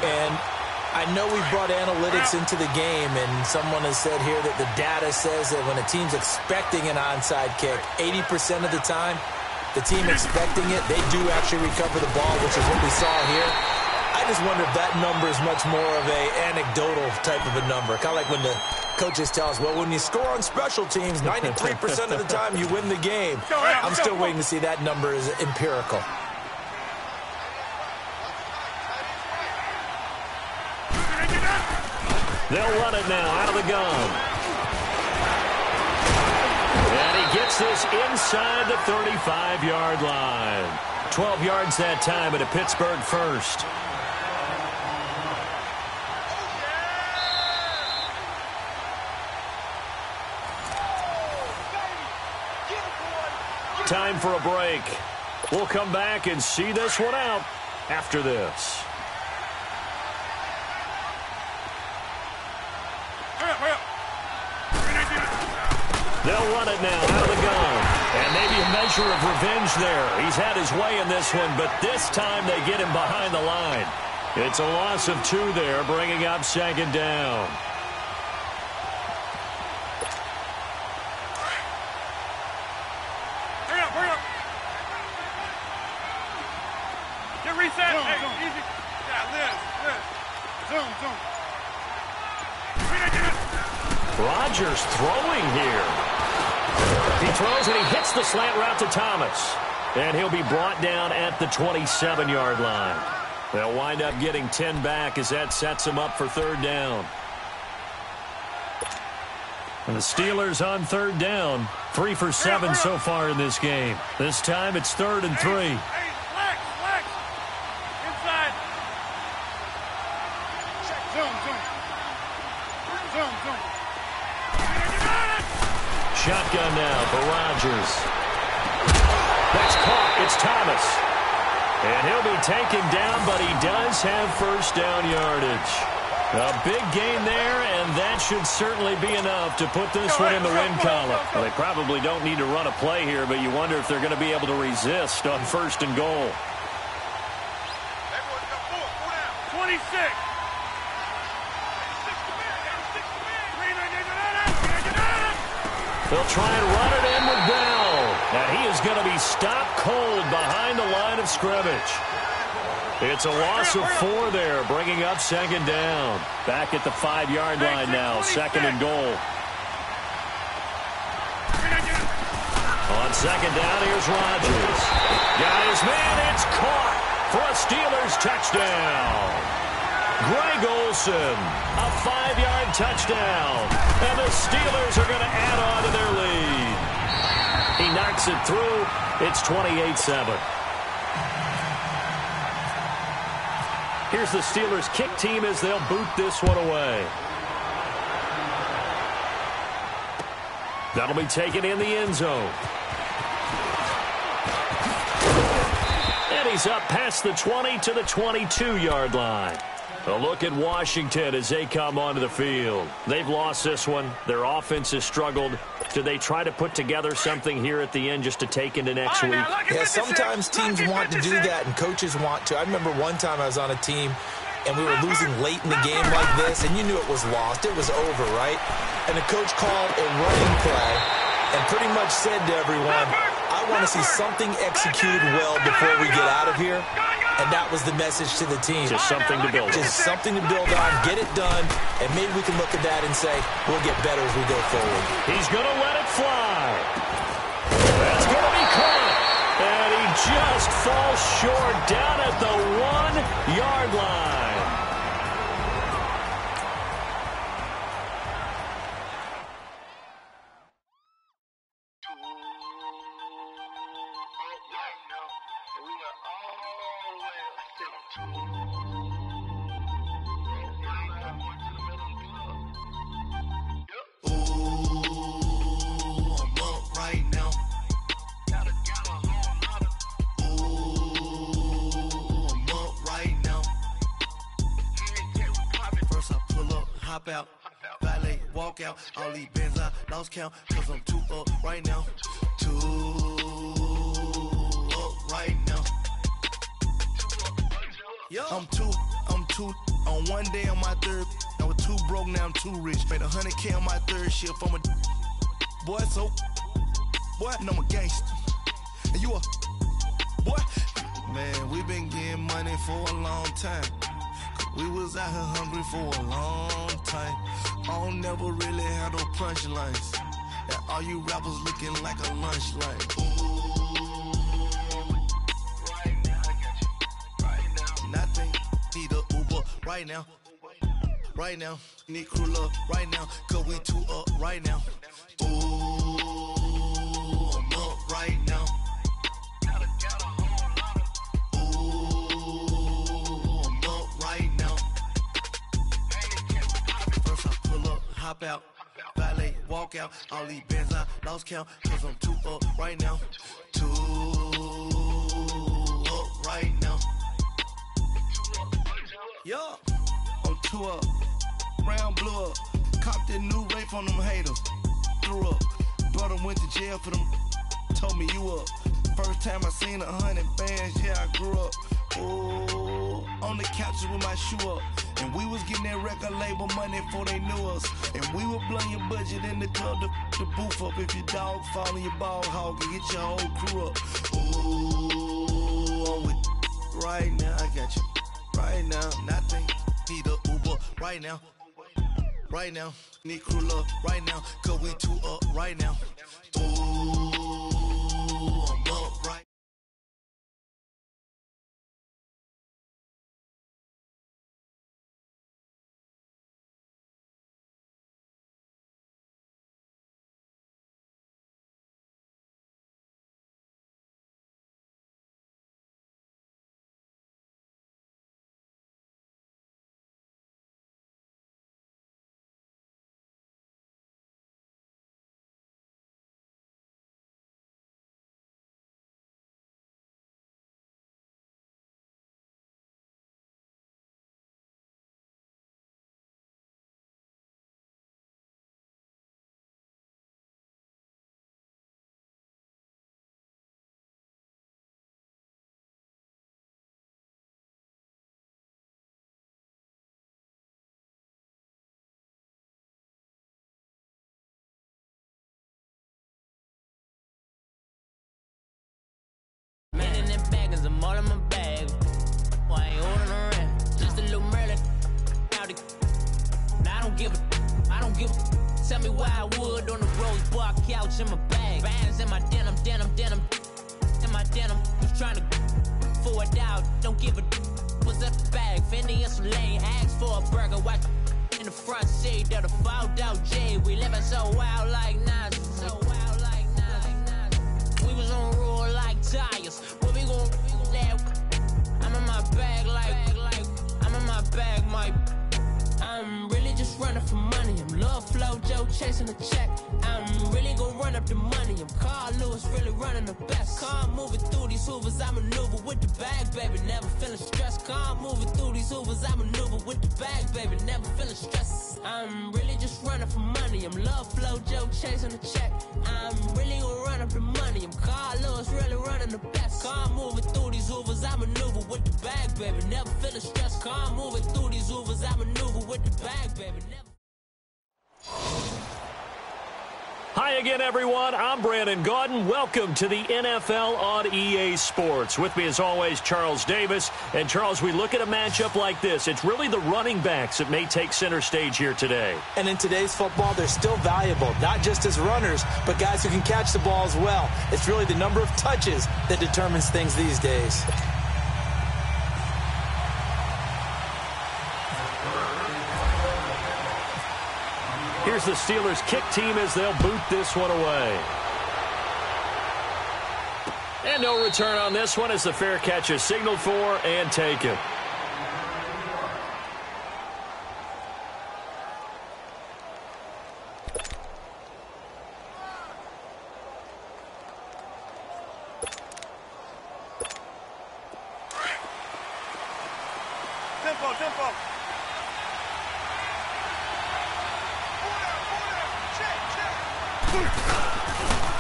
[SPEAKER 8] And I know we brought analytics into the game, and someone has said here that the data says that when a team's expecting an onside kick, 80% of the time, the team expecting it, they do actually recover the ball, which is what we saw here. I just wonder if that number is much more of a anecdotal type of a number. Kind of like when the coaches tell us, well, when you score on special teams, 93% of the time you win the game. I'm still waiting to see that number is empirical.
[SPEAKER 7] They'll run it now out of the gun. And he gets this inside the 35-yard line. 12 yards that time at a Pittsburgh first. Time for a break. We'll come back and see this one out after this. They'll run it now out of the gun. And maybe a measure of revenge there. He's had his way in this one, but this time they get him behind the line. It's a loss of 2 there, bringing up second down.
[SPEAKER 9] Hurry up. Get reset. Hey, easy. Yeah, Liz. Zoom.
[SPEAKER 7] Rodgers throwing here. He throws and he hits the slant route to Thomas. And he'll be brought down at the 27-yard line. They'll wind up getting 10 back as that sets them up for third down. And the Steelers on third down. 3 for 7 so far in this game. This time it's 3rd and 3.
[SPEAKER 9] Hey, flex. Inside. Zoom.
[SPEAKER 7] Shotgun now for Rodgers. That's caught. It's Thomas. And he'll be taken down, but he does have first down yardage. A big gain there, and that should certainly be enough to put this one in the win column. Well, they probably don't need to run a play here, but you wonder if they're going to be able to resist on 1st and goal.
[SPEAKER 9] 26.
[SPEAKER 7] They'll try and run it in with Bell. And he is going to be stopped cold behind the line of scrimmage. It's a loss of 4 there, bringing up second down. Back at the 5-yard line now, 2nd and goal. On second down, here's Rodgers. Got his man, it's caught for a Steelers touchdown. Greg Olsen, a 5-yard touchdown. And the Steelers are going to add on to their lead. He knocks it through. It's 28-7. Here's the Steelers kick team as they'll boot this one away. That'll be taken in the end zone. And he's up past the 20 to the 22-yard line. A look at Washington as they come onto the field. They've lost this one. Their offense has struggled. Do they try to put together something here at the end just to take into next week?
[SPEAKER 8] Yeah, sometimes teams want to do that and coaches want to. I remember one time I was on a team and we were losing late in the game like this, and you knew it was lost. It was over, right? And the coach called a running play and pretty much said to everyone, I want to see something executed well before we get out of here. And that was the message to the team.
[SPEAKER 7] Just something to build on.
[SPEAKER 8] Just something to build on, get it done, and maybe we can look at that and say, we'll get better as we go forward.
[SPEAKER 7] He's going to let it fly. That's going to be caught. And he just falls short down at the 1-yard line.
[SPEAKER 5] Out, valet, walk out, all these bands I lost count, cause I'm too up right now, too up right now. I'm too, on one day on my third, I was too broke, now I'm too rich, made 100K on my third shift, I'm a boy, so, boy, and I'm a gangster, and you a, boy, man, we been getting money for a long time. We was out here hungry for a long time. I don't never really have no punchlines. And all you rappers looking like a lunch line. Ooh, right now, I got you. Right now, nothing. Need a Uber right now. Right now, need crew love right now. Cause we too up right now. Ooh, I'm up right now. Hop out, valet, walk out, all these bands I lost count, cause I'm too up right now, too up right now. Yeah, I'm too up, round blew up, copped that new rape on them haters, threw up, brother went to jail for them, told me you up, first time I seen 100 bands, yeah I grew up, ooh, on the couches with my shoe up. And we was getting that record label money before they knew us. And we were blowing your budget in the club to boof up. If your dog fall in your ball hog and get your whole crew up. Ooh, I'm with right now, I got you. Right now, nothing. Need a Uber right now. Right now, need crew love right now. Cause we too up right now. Ooh, I'm up right.
[SPEAKER 10] I'm all in my bag. Why I ain't ordering around? Just a little Merlin. Now I don't give a. Tell me why I would on the rose bar couch in my bag. Bands in my denim. In my denim. Who's trying to forward out? Don't give a. What's up the bag? Fendi and some lane. Ask for a burger. Watch in the front seat of the fouled out J. We living so wild like Nas. We was on roll like tires. Where we gon' let? I'm in my bag like I'm in my bag, I'm really just running for money. I'm Love Flow Joe chasing the check. I'm really gon' run up the money. I'm Carl Lewis, really running the best. Car moving through these hoovers, I maneuver with the bag, baby. Never feeling stressed. Car moving through these hoovers, I maneuver with the bag, baby. Never feeling stressed. I'm really just running for money. I'm Love Flow Joe chasing the check. I'm really gon' run up the money. I'm Carl Lewis, really running the best. Car moving through these hoovers, I maneuver with the bag, baby. Never feeling stressed. Car moving through these hoovers, I maneuver with the bag, baby. Never.
[SPEAKER 7] Hi again, everyone. I'm Brandon Gaudin. Welcome to the NFL on EA Sports. With me, as always, Charles Davis. And, Charles, we look at a matchup like this. It's really the running backs that may take center stage here today.
[SPEAKER 8] And in today's football, they're still valuable, not just as runners, but guys who can catch the ball as well. It's really the number of touches that determines things these days.
[SPEAKER 7] Here's the Steelers' kick team as they'll boot this one away. And no return on this one as the fair catch is signaled for and taken.
[SPEAKER 9] Tempo.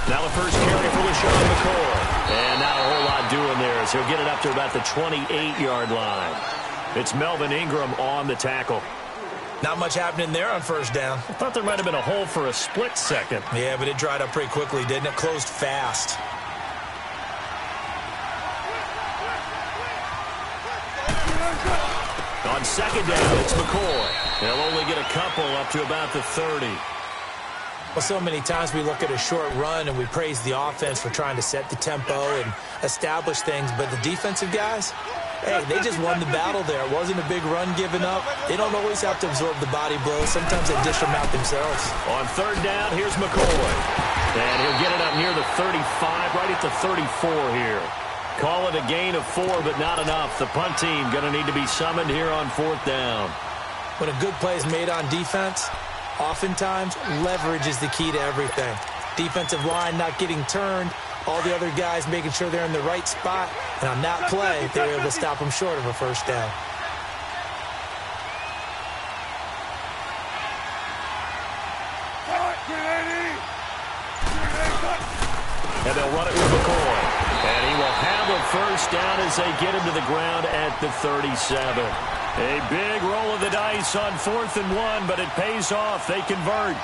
[SPEAKER 7] Now the first carry for LaShawn McCoy. And not a whole lot doing there as he'll get it up to about the 28-yard line. It's Melvin Ingram on the tackle.
[SPEAKER 8] Not much happening there on first down.
[SPEAKER 7] I thought there might have been a hole for a split second.
[SPEAKER 8] Yeah, but it dried up pretty quickly, didn't it? Closed fast.
[SPEAKER 7] On second down, it's McCoy. They'll only get a couple up to about the 30.
[SPEAKER 8] Well, so many times we look at a short run and we praise the offense for trying to set the tempo and establish things, but the defensive guys, hey, they just won the battle there. It wasn't a big run given up. They don't always have to absorb the body blows. Sometimes they dish them out themselves.
[SPEAKER 7] On third down, here's McCoy. And he'll get it up near the 35, right at the 34 here. Call it a gain of 4, but not enough. The punt team going to need to be summoned here on fourth down.
[SPEAKER 8] When a good play is made on defense, oftentimes leverage is the key to everything. Defensive line not getting turned, all the other guys making sure they're in the right spot, and on that play, they were able to stop them short of a first down.
[SPEAKER 7] And they'll run it with McCoy. And he will have a first down as they get him to the ground at the 37. A big roll of the dice on 4th and 1, but it pays off. They convert.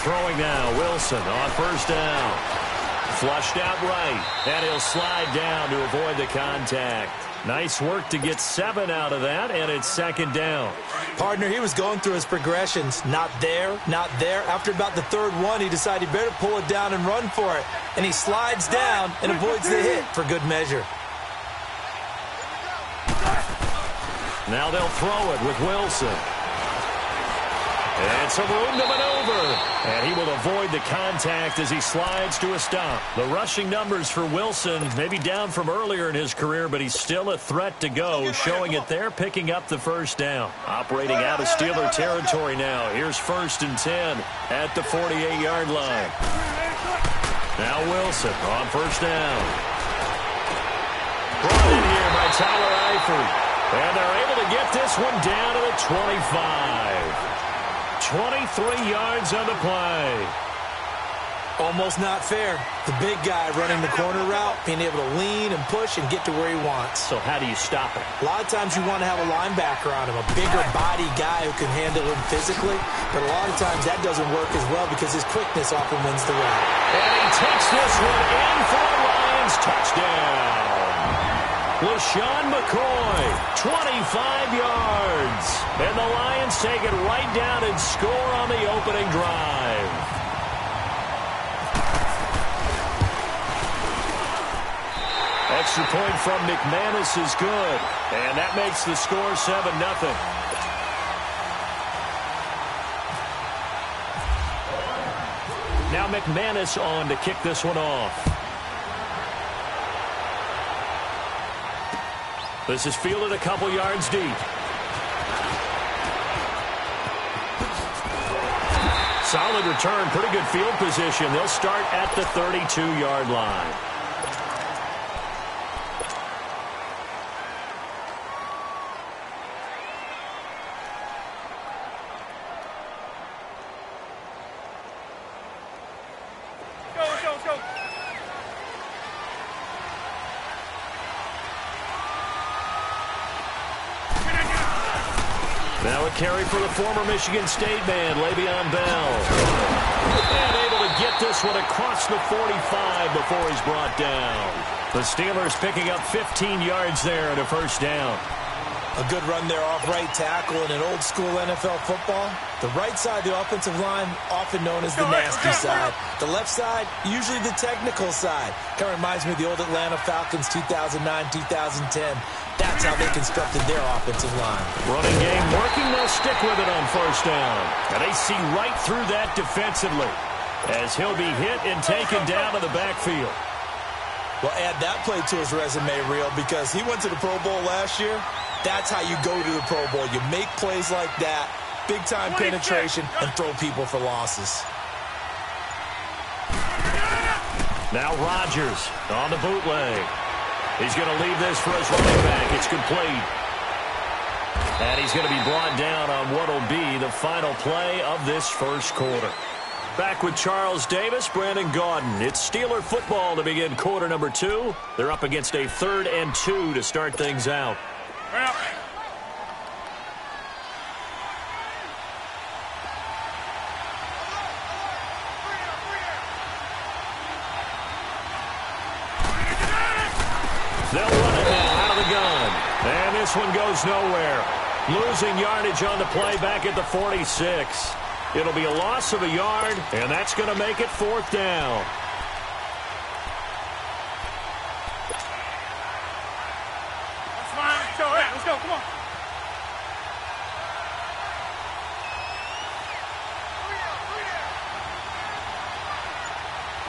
[SPEAKER 7] Throwing now, Wilson on first down. Flushed out right, and he'll slide down to avoid the contact. Nice work to get 7 out of that, and it's second down.
[SPEAKER 8] Partner, he was going through his progressions. Not there, not there. After about the third one, he decided he better pull it down and run for it. And he slides down and avoids the hit for good measure.
[SPEAKER 7] Now they'll throw it with Wilson. And some room to maneuver. And he will avoid the contact as he slides to a stop. The rushing numbers for Wilson maybe down from earlier in his career, but he's still a threat to go, showing it there, picking up the first down. Operating out of Steeler territory now. Here's 1st and 10 at the 48-yard line. Now Wilson on first down. Brought in here by Tyler Eifert. And they're able to get this one down to the 25. 23 yards on the play.
[SPEAKER 8] Almost not fair. The big guy running the corner route, being able to lean and push and get to where he wants.
[SPEAKER 7] So how do you stop it?
[SPEAKER 8] A lot of times you want to have a linebacker on him, a bigger body guy who can handle him physically. But a lot of times that doesn't work as well because his quickness often wins the route.
[SPEAKER 7] And he takes this one in for a Lions touchdown. LaShawn McCoy, 25 yards. And the Lions take it right down and score on the opening drive. Extra point from McManus is good. And that makes the score 7-0. Now McManus on to kick this one off. This is fielded a couple yards deep. Solid return, pretty good field position. They'll start at the 32-yard line. carry for the former Michigan State man, Le'Veon Bell. And able to get this one across the 45 before he's brought down. The Steelers picking up 15 yards there and a first down.
[SPEAKER 8] A good run there off right tackle in an old-school NFL football. The right side, the offensive line, often known as the nasty side. The left side, usually the technical side. Kind of reminds me of the old Atlanta Falcons 2009-2010. That's how they constructed their offensive line.
[SPEAKER 7] Running game working, they'll stick with it on first down. And they see right through that defensively as he'll be hit and taken down to the backfield.
[SPEAKER 8] Well, add that play to his resume reel because he went to the Pro Bowl last year. That's how you go to the Pro Bowl. You make plays like that, big-time penetration, and throw people for losses.
[SPEAKER 7] Now Rodgers on the bootleg. He's going to leave this for his running back. It's complete. And he's going to be brought down on what will be the final play of this first quarter. Back with Charles Davis, Brandon Gaudin. It's Steeler football to begin quarter number 2. They're up against a 3rd and 2 to start things out.
[SPEAKER 9] Well.
[SPEAKER 7] They'll run it now out of the gun. And this one goes nowhere. Losing yardage on the play back at the 46. It'll be a loss of a yard, and that's going to make it 4th down.
[SPEAKER 9] Let's go, come on.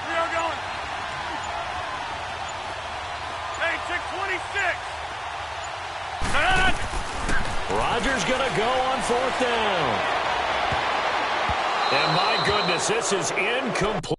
[SPEAKER 9] We are going. Hey, check 26.
[SPEAKER 7] Rodgers going to go on 4th down. And my goodness, this is incomplete.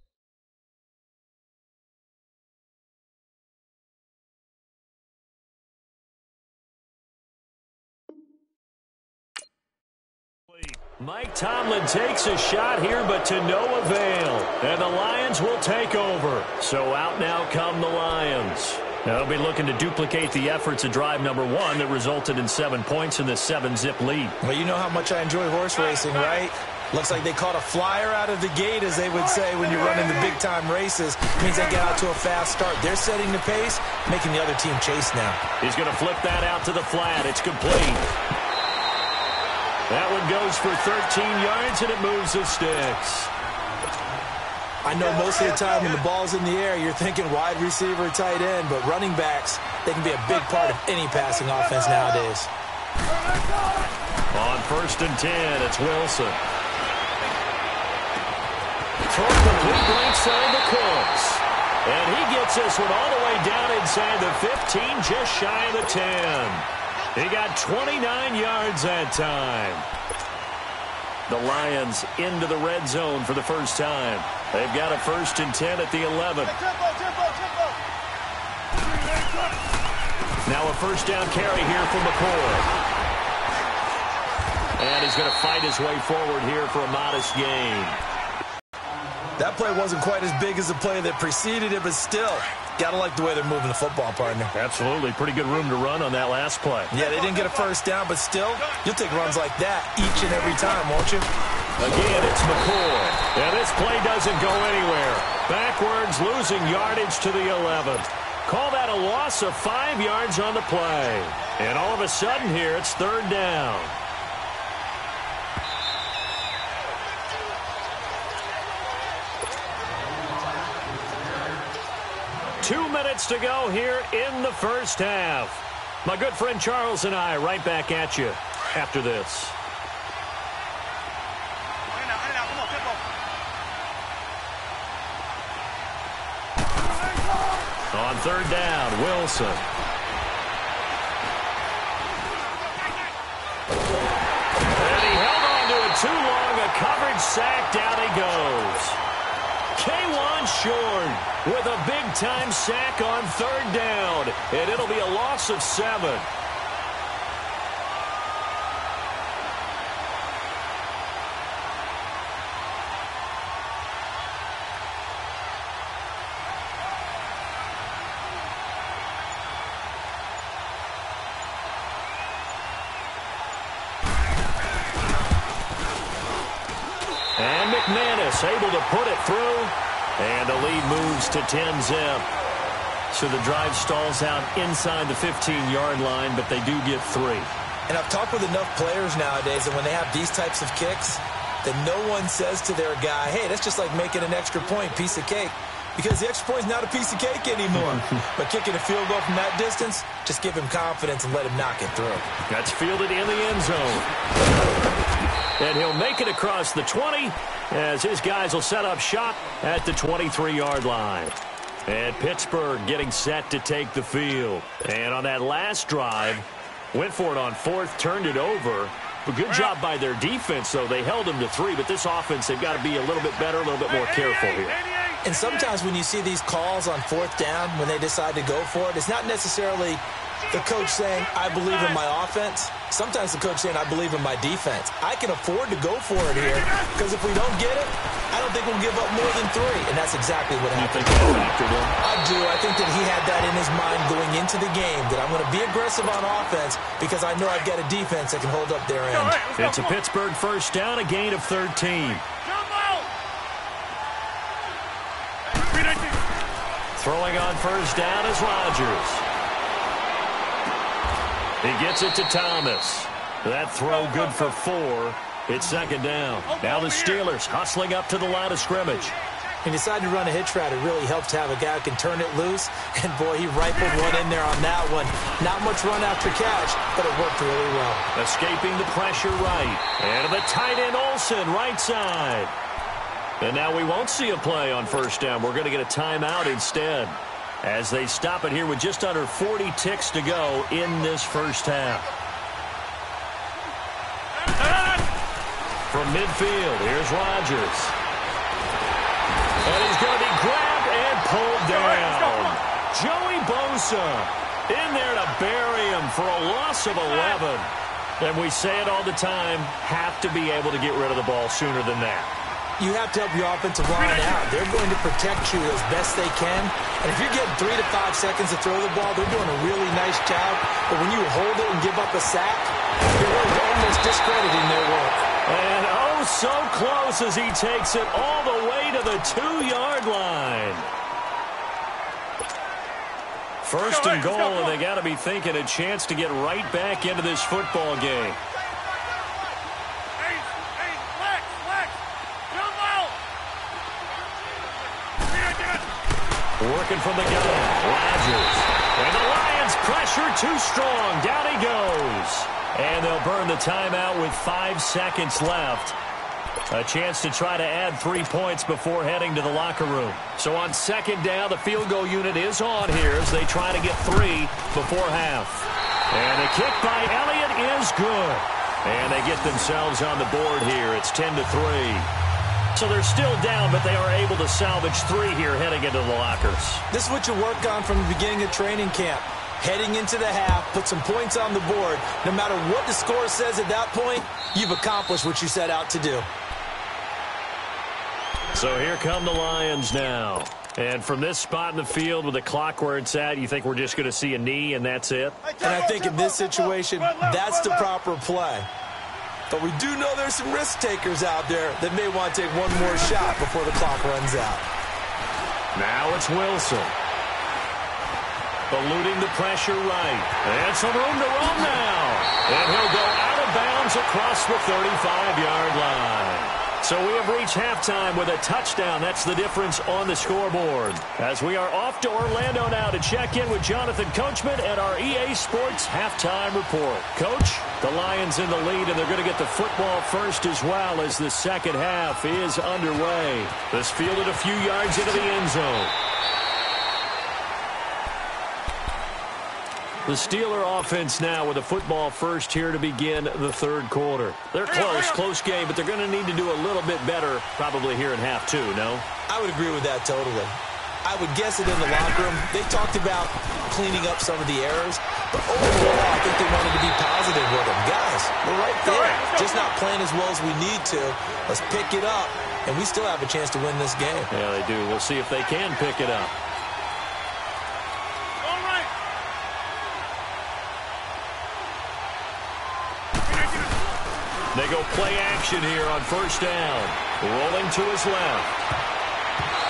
[SPEAKER 7] Mike Tomlin takes a shot here, but to no avail. And the Lions will take over. So out now come the Lions. Now they'll be looking to duplicate the efforts of drive number 1 that resulted in 7 points in the 7-zip lead.
[SPEAKER 8] Well, you know how much I enjoy horse racing, right? Looks like they caught a flyer out of the gate, as they would say when you're running the big-time races. It means they get out to a fast start. They're setting the pace, making the other team chase now.
[SPEAKER 7] He's going to flip that out to the flat. It's complete. That one goes for 13 yards, and it moves the sticks.
[SPEAKER 8] I know most of the time when the ball's in the air, you're thinking wide receiver, tight end, but running backs, they can be a big part of any passing offense nowadays.
[SPEAKER 7] On 1st and 10, it's Wilson. Throw complete right side to Cooks. And he gets this one all the way down inside the 15, just shy of the 10. He got 29 yards that time. The Lions into the red zone for the first time. They've got a 1st and 10 at the 11. Now a first down carry here from McCoy. And he's going to fight his way forward here for a modest gain.
[SPEAKER 8] That play wasn't quite as big as the play that preceded it, but still, got to like the way they're moving the football, partner.
[SPEAKER 7] Absolutely. Pretty good room to run on that last play.
[SPEAKER 8] Yeah, they didn't get a first down, but still, you'll take runs like that each and every time, won't you?
[SPEAKER 7] Again, it's McCoy. And this play doesn't go anywhere. Backwards, losing yardage to the 11. Call that a loss of 5 yards on the play. And all of a sudden here, it's 3rd down. Two minutes to go here in the first half. My good friend Charles and I right back at you after this. On 3rd down, Wilson. And he held on to it too long. A coverage sack. Down he goes. K'Wan Short with a big-time sack on 3rd down. And it'll be a loss of 7. McManus able to put it through, and the lead moves to 10-zip. So the drive stalls out inside the 15-yard line, but they do get 3.
[SPEAKER 8] And I've talked with enough players nowadays that when they have these types of kicks, that no one says to their guy, hey, that's just like making an extra point, piece of cake. Because the extra point is not a piece of cake anymore. But kicking a field goal from that distance, just give him confidence and let him knock it through.
[SPEAKER 7] That's fielded in the end zone. And he'll make it across the 20 as his guys will set up shop at the 23-yard line. And Pittsburgh getting set to take the field. And on that last drive, went for it on 4th, turned it over. A good job by their defense, though. They held them to 3, but this offense, they've got to be a little bit better, a little bit more careful here.
[SPEAKER 8] And sometimes when you see these calls on 4th down, when they decide to go for it, it's not necessarily the coach saying, I believe in my offense. Sometimes the coach saying, I believe in my defense. I can afford to go for it here because if we don't get it, I don't think we'll give up more than 3. And that's exactly what happened. I do. I think that he had that in his mind going into the game, that I'm going to be aggressive on offense because I know I've got a defense that can hold up their end.
[SPEAKER 7] It's a Pittsburgh first down, a gain of 13. Throwing on first down is Rodgers. He gets it to Thomas. That throw good for 4. It's 2nd down. Now the Steelers hustling up to the line of scrimmage.
[SPEAKER 8] He decided to run a hitch route. It really helps to have a guy who can turn it loose. And, boy, he rifled one in there on that one. Not much run after catch, but it worked really well.
[SPEAKER 7] Escaping the pressure right. And the tight end Olsen, right side. And now we won't see a play on first down. We're going to get a timeout instead as they stop it here with just under 40 ticks to go in this first half. From midfield, here's Rodgers. And he's going to be grabbed and pulled down. Joey Bosa in there to bury him for a loss of 11. And we say it all the time, have to be able to get rid of the ball sooner than that.
[SPEAKER 8] You have to help your offensive line out. They're going to protect you as best they can. And if you're getting 3 to 5 seconds to throw the ball, they're doing a really nice job. But when you hold it and give up a sack, you're really almost discrediting their work.
[SPEAKER 7] And oh, so close as he takes it all the way to the 2-yard line. First and goal, and they got to be thinking a chance to get right back into this football game. Working from the gun, Rodgers. And the Lions pressure too strong. Down he goes. And they'll burn the timeout with 5 seconds left. A chance to try to add 3 points before heading to the locker room. So on 2nd down, the field goal unit is on here as they try to get 3 before half. And the kick by Elliott is good. And they get themselves on the board here. It's 10-3. So they're still down, but they are able to salvage 3 here heading into the lockers.
[SPEAKER 8] This is what you work on from the beginning of training camp. Heading into the half, put some points on the board. No matter what the score says at that point, you've accomplished what you set out to do.
[SPEAKER 7] So here come the Lions now. And from this spot in the field with the clock where it's at, you think we're just going to see a knee and that's it?
[SPEAKER 8] And I think in this situation, that's the proper play. But we do know there's some risk takers out there that may want to take one more shot before the clock runs out.
[SPEAKER 7] Now it's Wilson. Eluding the pressure right. And some room to run now. And he'll go out of bounds across the 35-yard line. So we have reached halftime with a touchdown. That's the difference on the scoreboard. As we are off to Orlando now to check in with Jonathan Coachman at our EA Sports Halftime Report. Coach, the Lions in the lead, and they're going to get the football first as well as the second half is underway. This fielded a few yards into the end zone. The Steeler offense now with a football first here to begin the third quarter. They're close game, but they're going to need to do a little bit better probably here in half 2, no?
[SPEAKER 8] I would agree with that totally. I would guess it in the locker room. They talked about cleaning up some of the errors, but overall I think they wanted to be positive with them. Guys, we're right there. Just not playing as well as we need to. Let's pick it up, and we still have a chance to win this game.
[SPEAKER 7] Yeah, they do. We'll see if they can pick it up. They go play action here on first down. Rolling to his left.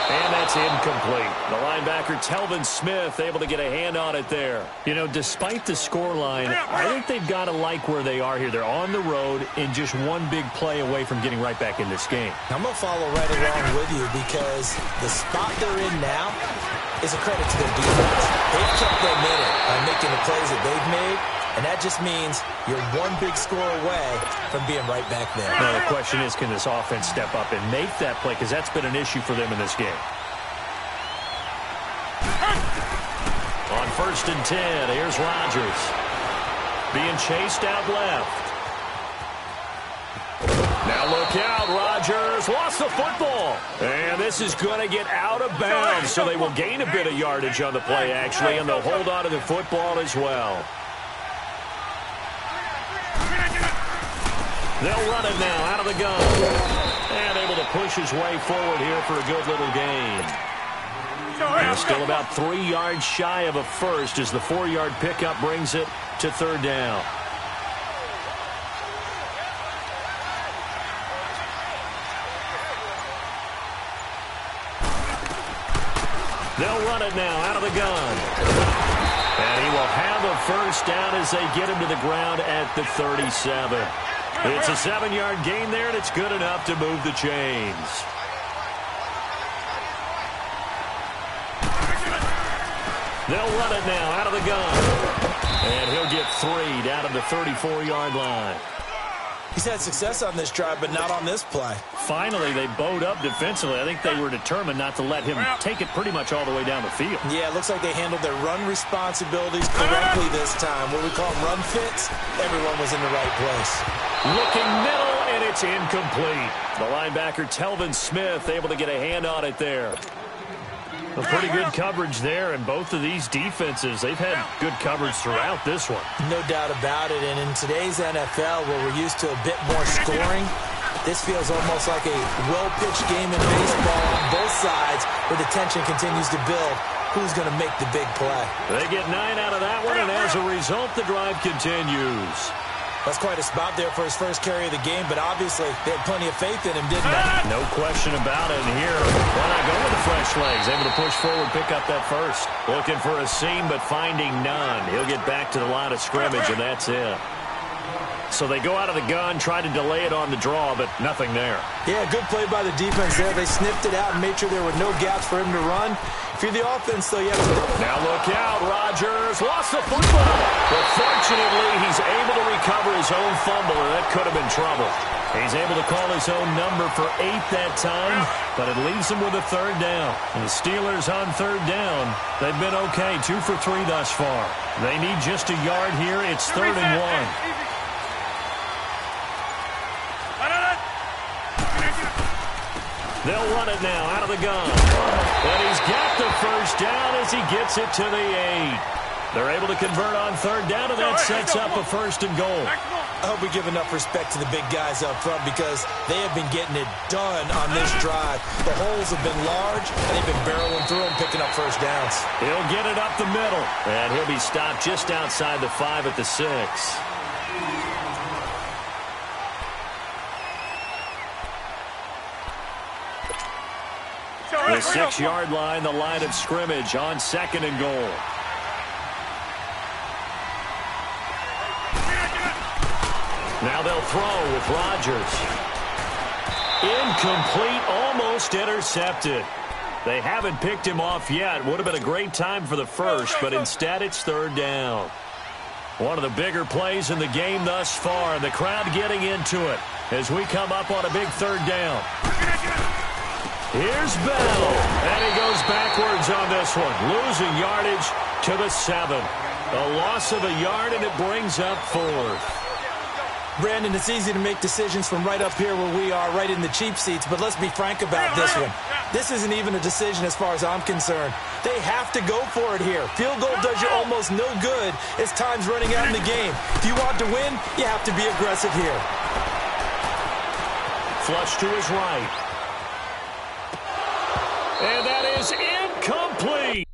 [SPEAKER 7] And that's incomplete. The linebacker, Telvin Smith, able to get a hand on it there. You know, despite the scoreline, I think they've got to like where they are here. They're on the road and just one big play away from getting right back in this game.
[SPEAKER 8] I'm going to follow right along with you because the spot they're in now is a credit to their defense. They've kept them in it by making the plays that they've made, and that just means you're one big score away from being right back there.
[SPEAKER 7] Now, the question is, can this offense step up and make that play? Because that's been an issue for them in this game. On 1st and 10, here's Rodgers. Being chased out left. Now look out, Rodgers lost the football. And this is going to get out of bounds, so they will gain a bit of yardage on the play, actually, and they'll hold on to the football as well. They'll run it now out of the gun. And able to push his way forward here for a good little gain. And still about 3 yards shy of a first as the 4-yard pickup brings it to 3rd down. They'll run it now out of the gun. And he will have a first down as they get him to the ground at the 37. It's a 7-yard gain there, and it's good enough to move the chains. They'll run it now out of the gun. And he'll get 3 down at the 34-yard line.
[SPEAKER 8] He's had success on this drive, but not on this play.
[SPEAKER 7] Finally, they bowed up defensively. I think they were determined not to let him take it pretty much all the way down the field.
[SPEAKER 8] Yeah, it looks like they handled their run responsibilities correctly this time. What we call run fits, everyone was in the right place.
[SPEAKER 7] Looking middle, and it's incomplete. The linebacker, Telvin Smith, able to get a hand on it there. A pretty good coverage there, and both of these defenses, they've had good coverage throughout this one.
[SPEAKER 8] No doubt about it, and in today's NFL, where we're used to a bit more scoring, this feels almost like a well-pitched game in baseball on both sides, where the tension continues to build. Who's going to make the big play?
[SPEAKER 7] They get 9 out of that one, and as a result, the drive continues.
[SPEAKER 8] That's quite a spot there for his first carry of the game, but obviously they had plenty of faith in him, didn't they?
[SPEAKER 7] No question about it. And here, why not go with the fresh legs? Able to push forward, pick up that first. Looking for a seam, but finding none. He'll get back to the line of scrimmage, and that's it. So they go out of the gun, try to delay it on the draw, but nothing there.
[SPEAKER 8] Yeah, good play by the defense there. They sniffed it out and made sure there were no gaps for him to run. If you're the offense, though, you have to...
[SPEAKER 7] Now look out, Rodgers lost the football. But fortunately, he's able to recover his own fumble, and that could have been trouble. He's able to call his own number for 8 that time, but it leaves him with a 3rd down. And the Steelers on 3rd down, they've been okay, 2 for 3 thus far. They need just a yard here. It's 3rd and 1. They'll run it now out of the gun. And he's got the first down as he gets it to the 8. They're able to convert on 3rd down, and that sets up a 1st and goal.
[SPEAKER 8] I hope we give enough respect to the big guys up front because they have been getting it done on this drive. The holes have been large, and they've been barreling through them, picking up first downs.
[SPEAKER 7] He'll get it up the middle, and he'll be stopped just outside the 5 at the 6. The 6-yard line, the line of scrimmage on 2nd and goal. Now they'll throw with Rodgers. Incomplete, almost intercepted. They haven't picked him off yet. Would have been a great time for the first, but instead it's 3rd down. One of the bigger plays in the game thus far, and the crowd getting into it as we come up on a big 3rd down. Here's Bell, and he goes backwards on this one, losing yardage to the 7. A loss of a yard, and it brings up 4th.
[SPEAKER 8] Brandon, it's easy to make decisions from right up here where we are, right in the cheap seats, but let's be frank about this one. This isn't even a decision as far as I'm concerned. They have to go for it here. Field goal does you almost no good as time's running out in the game. If you want to win, you have to be aggressive here.
[SPEAKER 7] Flush to his right. And that is incomplete.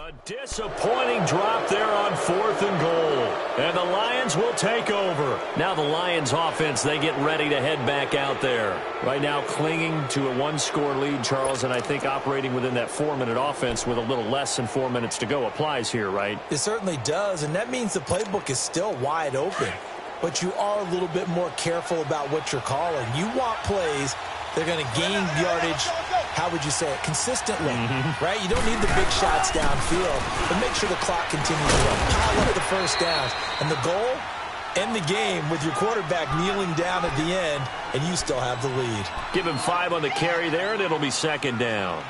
[SPEAKER 7] A disappointing drop there on 4th and goal. And the Lions will take over. Now the Lions offense, they get ready to head back out there. Right now clinging to a 1-score lead, Charles, and I think operating within that 4-minute offense with a little less than 4 minutes to go applies here, right?
[SPEAKER 8] It certainly does, and that means the playbook is still wide open. But you are a little bit more careful about what you're calling. You want plays that are going to gain yardage, how would you say it, consistently, right? You don't need the big shots downfield, but make sure the clock continues to run. Pile up the first downs. And the goal, end the game with your quarterback kneeling down at the end, and you still have the lead.
[SPEAKER 7] Give him 5 on the carry there, and it'll be 2nd down.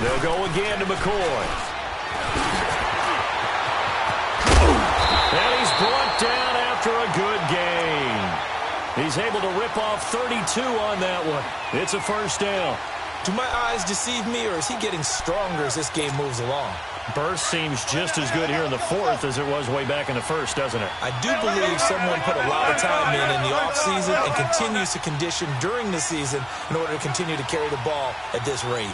[SPEAKER 7] They'll go again to McCoy. And he's brought down after a good gain. He's able to rip off 32 on that one. It's a 1st down.
[SPEAKER 8] Do my eyes deceive me, or is he getting stronger as this game moves along?
[SPEAKER 7] Burst seems just as good here in the 4th as it was way back in the 1st, doesn't it?
[SPEAKER 8] I do believe someone put a lot of time in the offseason and continues to condition during the season in order to continue to carry the ball at this rate.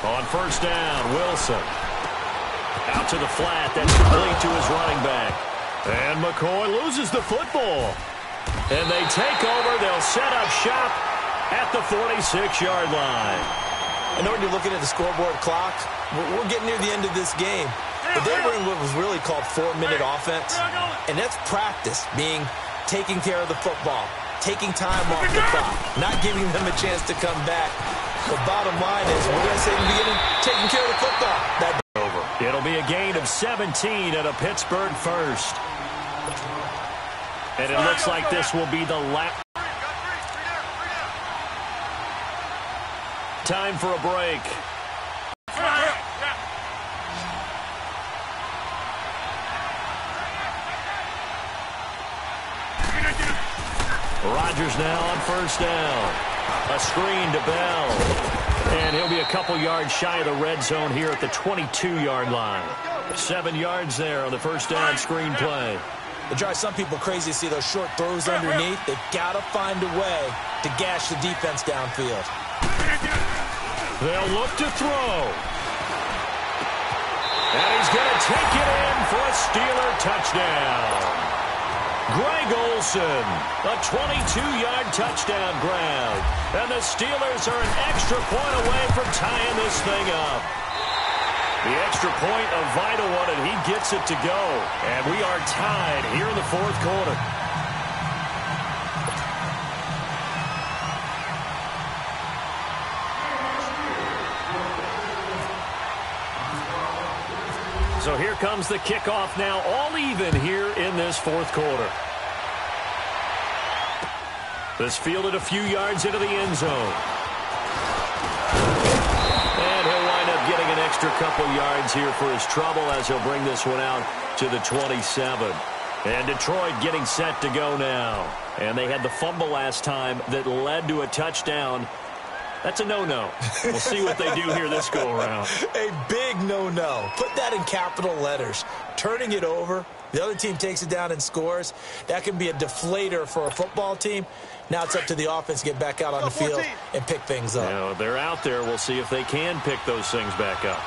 [SPEAKER 7] On 1st down, Wilson. Out to the flat. That's complete to his running back. And McCoy loses the football. And they take over. They'll set up shop at the 46-yard line.
[SPEAKER 8] I know when you're looking at the scoreboard clock, we're getting near the end of this game. But they were in what was really called 4-minute offense. And that's practice, being taking care of the football, taking time off the clock, not giving them a chance to come back. The bottom line is, we're going to say in the beginning, taking care of the football. That's over.
[SPEAKER 7] It'll be a gain of 17 and a Pittsburgh 1st. And it looks like this will be the last. Time for a break. Rodgers now on 1st down. A screen to Bell. And he'll be a couple yards shy of the red zone here at the 22-yard line. 7 yards there on the 1st down screen play.
[SPEAKER 8] It drives some people crazy to see those short throws underneath. They've got to find a way to gash the defense downfield.
[SPEAKER 7] They'll look to throw. And he's going to take it in for a Steeler touchdown. Greg Olsen, a 22-yard touchdown grab. And the Steelers are an extra point away from tying this thing up. The extra point, a vital one, and he gets it to go. And we are tied here in the 4th quarter. So here comes the kickoff now, all even here in this 4th quarter. This fielded a few yards into the end zone. And he'll wind up getting an extra couple yards here for his trouble as he'll bring this one out to the 27. And Detroit getting set to go now. And they had the fumble last time that led to a touchdown. That's a no-no. We'll see what they do here this go-around.
[SPEAKER 8] A big no-no. Put that in capital letters. Turning it over, the other team takes it down and scores. That can be a deflator for a football team. Now it's up to the offense to get back out on the field and pick things up.
[SPEAKER 7] You know, they're out there. We'll see if they can pick those things back up.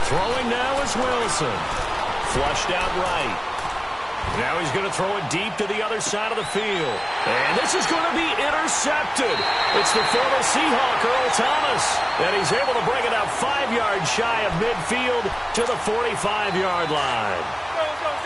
[SPEAKER 7] Throwing now is Wilson. Flushed out right. Now he's going to throw it deep to the other side of the field. And this is going to be intercepted. It's the former Seahawk, Earl Thomas. And he's able to bring it out 5 yards shy of midfield to the 45-yard line.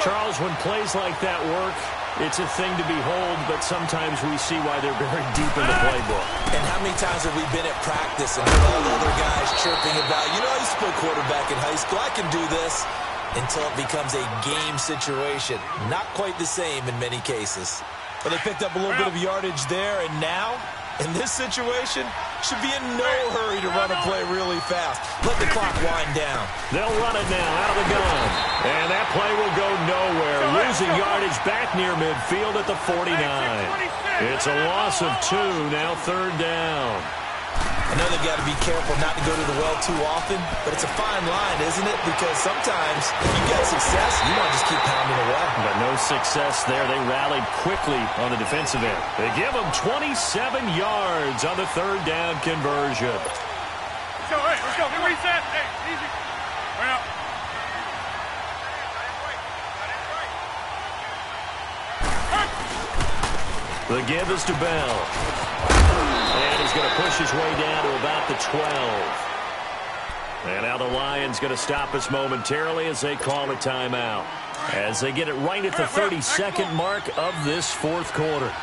[SPEAKER 7] Charles, when plays like that work, it's a thing to behold, but sometimes we see why they're very deep in the playbook.
[SPEAKER 8] And how many times have we been at practice and heard all the other guys chirping about, you know, I used to play quarterback in high school, I can do this. Until it becomes a game situation. Not quite the same in many cases. But they picked up a little bit of yardage there, and now In this situation, should be in no hurry to run a play really fast. Let the clock wind down.
[SPEAKER 7] They'll run it now out of the gun. And that play will go nowhere. Losing yardage back near midfield at the 49. It's a loss of 2, now 3rd down.
[SPEAKER 8] I know they've got to be careful not to go to the well too often, but it's a fine line, isn't it? Because sometimes if you get success, you want to just keep pounding away.
[SPEAKER 7] But no success there. They rallied quickly on the defensive end. They give them 27 yards on the 3rd down conversion.
[SPEAKER 9] So, hey, let's go. Get reset. Hey, easy. Right up.
[SPEAKER 7] The give is to Bell. And he's going to push his way down to about the 12. And now the Lions going to stop us momentarily as they call a timeout. As they get it right at the 32nd mark of this 4th quarter.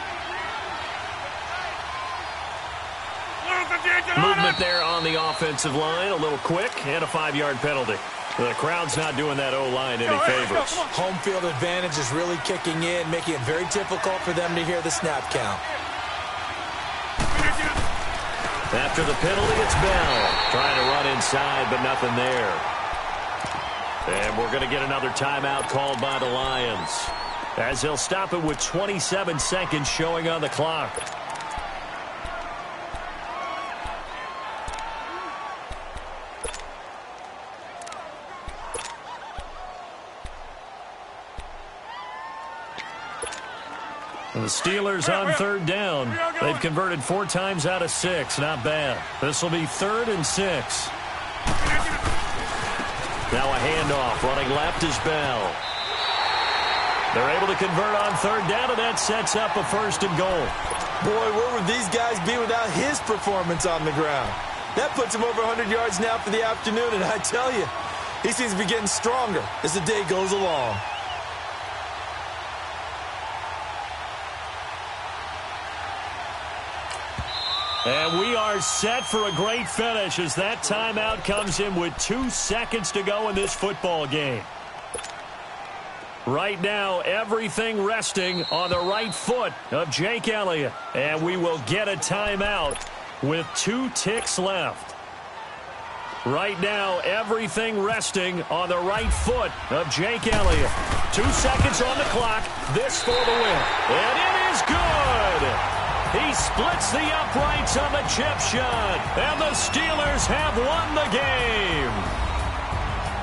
[SPEAKER 7] Movement there on the offensive line. A little quick and a 5-yard penalty. The crowd's not doing that O-line any favors.
[SPEAKER 8] Home field advantage is really kicking in, making it very difficult for them to hear the snap count.
[SPEAKER 7] After the penalty, it's Bell. Trying to run inside, but nothing there. And we're going to get another timeout called by the Lions, as they'll stop it with 27 seconds showing on the clock. The Steelers on 3rd down. They've converted 4 times out of 6. Not bad. This will be 3rd and 6. Now a handoff. Running left is Bell. They're able to convert on 3rd down, and that sets up a 1st and goal.
[SPEAKER 8] Boy, where would these guys be without his performance on the ground? That puts him over 100 yards now for the afternoon, and I tell you, he seems to be getting stronger as the day goes along.
[SPEAKER 7] And we are set for a great finish as that timeout comes in with 2 seconds to go in this football game. Right now, everything resting on the right foot of Jake Elliott. And we will get a timeout with 2 ticks left. Right now, everything resting on the right foot of Jake Elliott. 2 seconds on the clock. This for the win. And it is good. He splits the uprights on the chip shot, and the Steelers have won the game.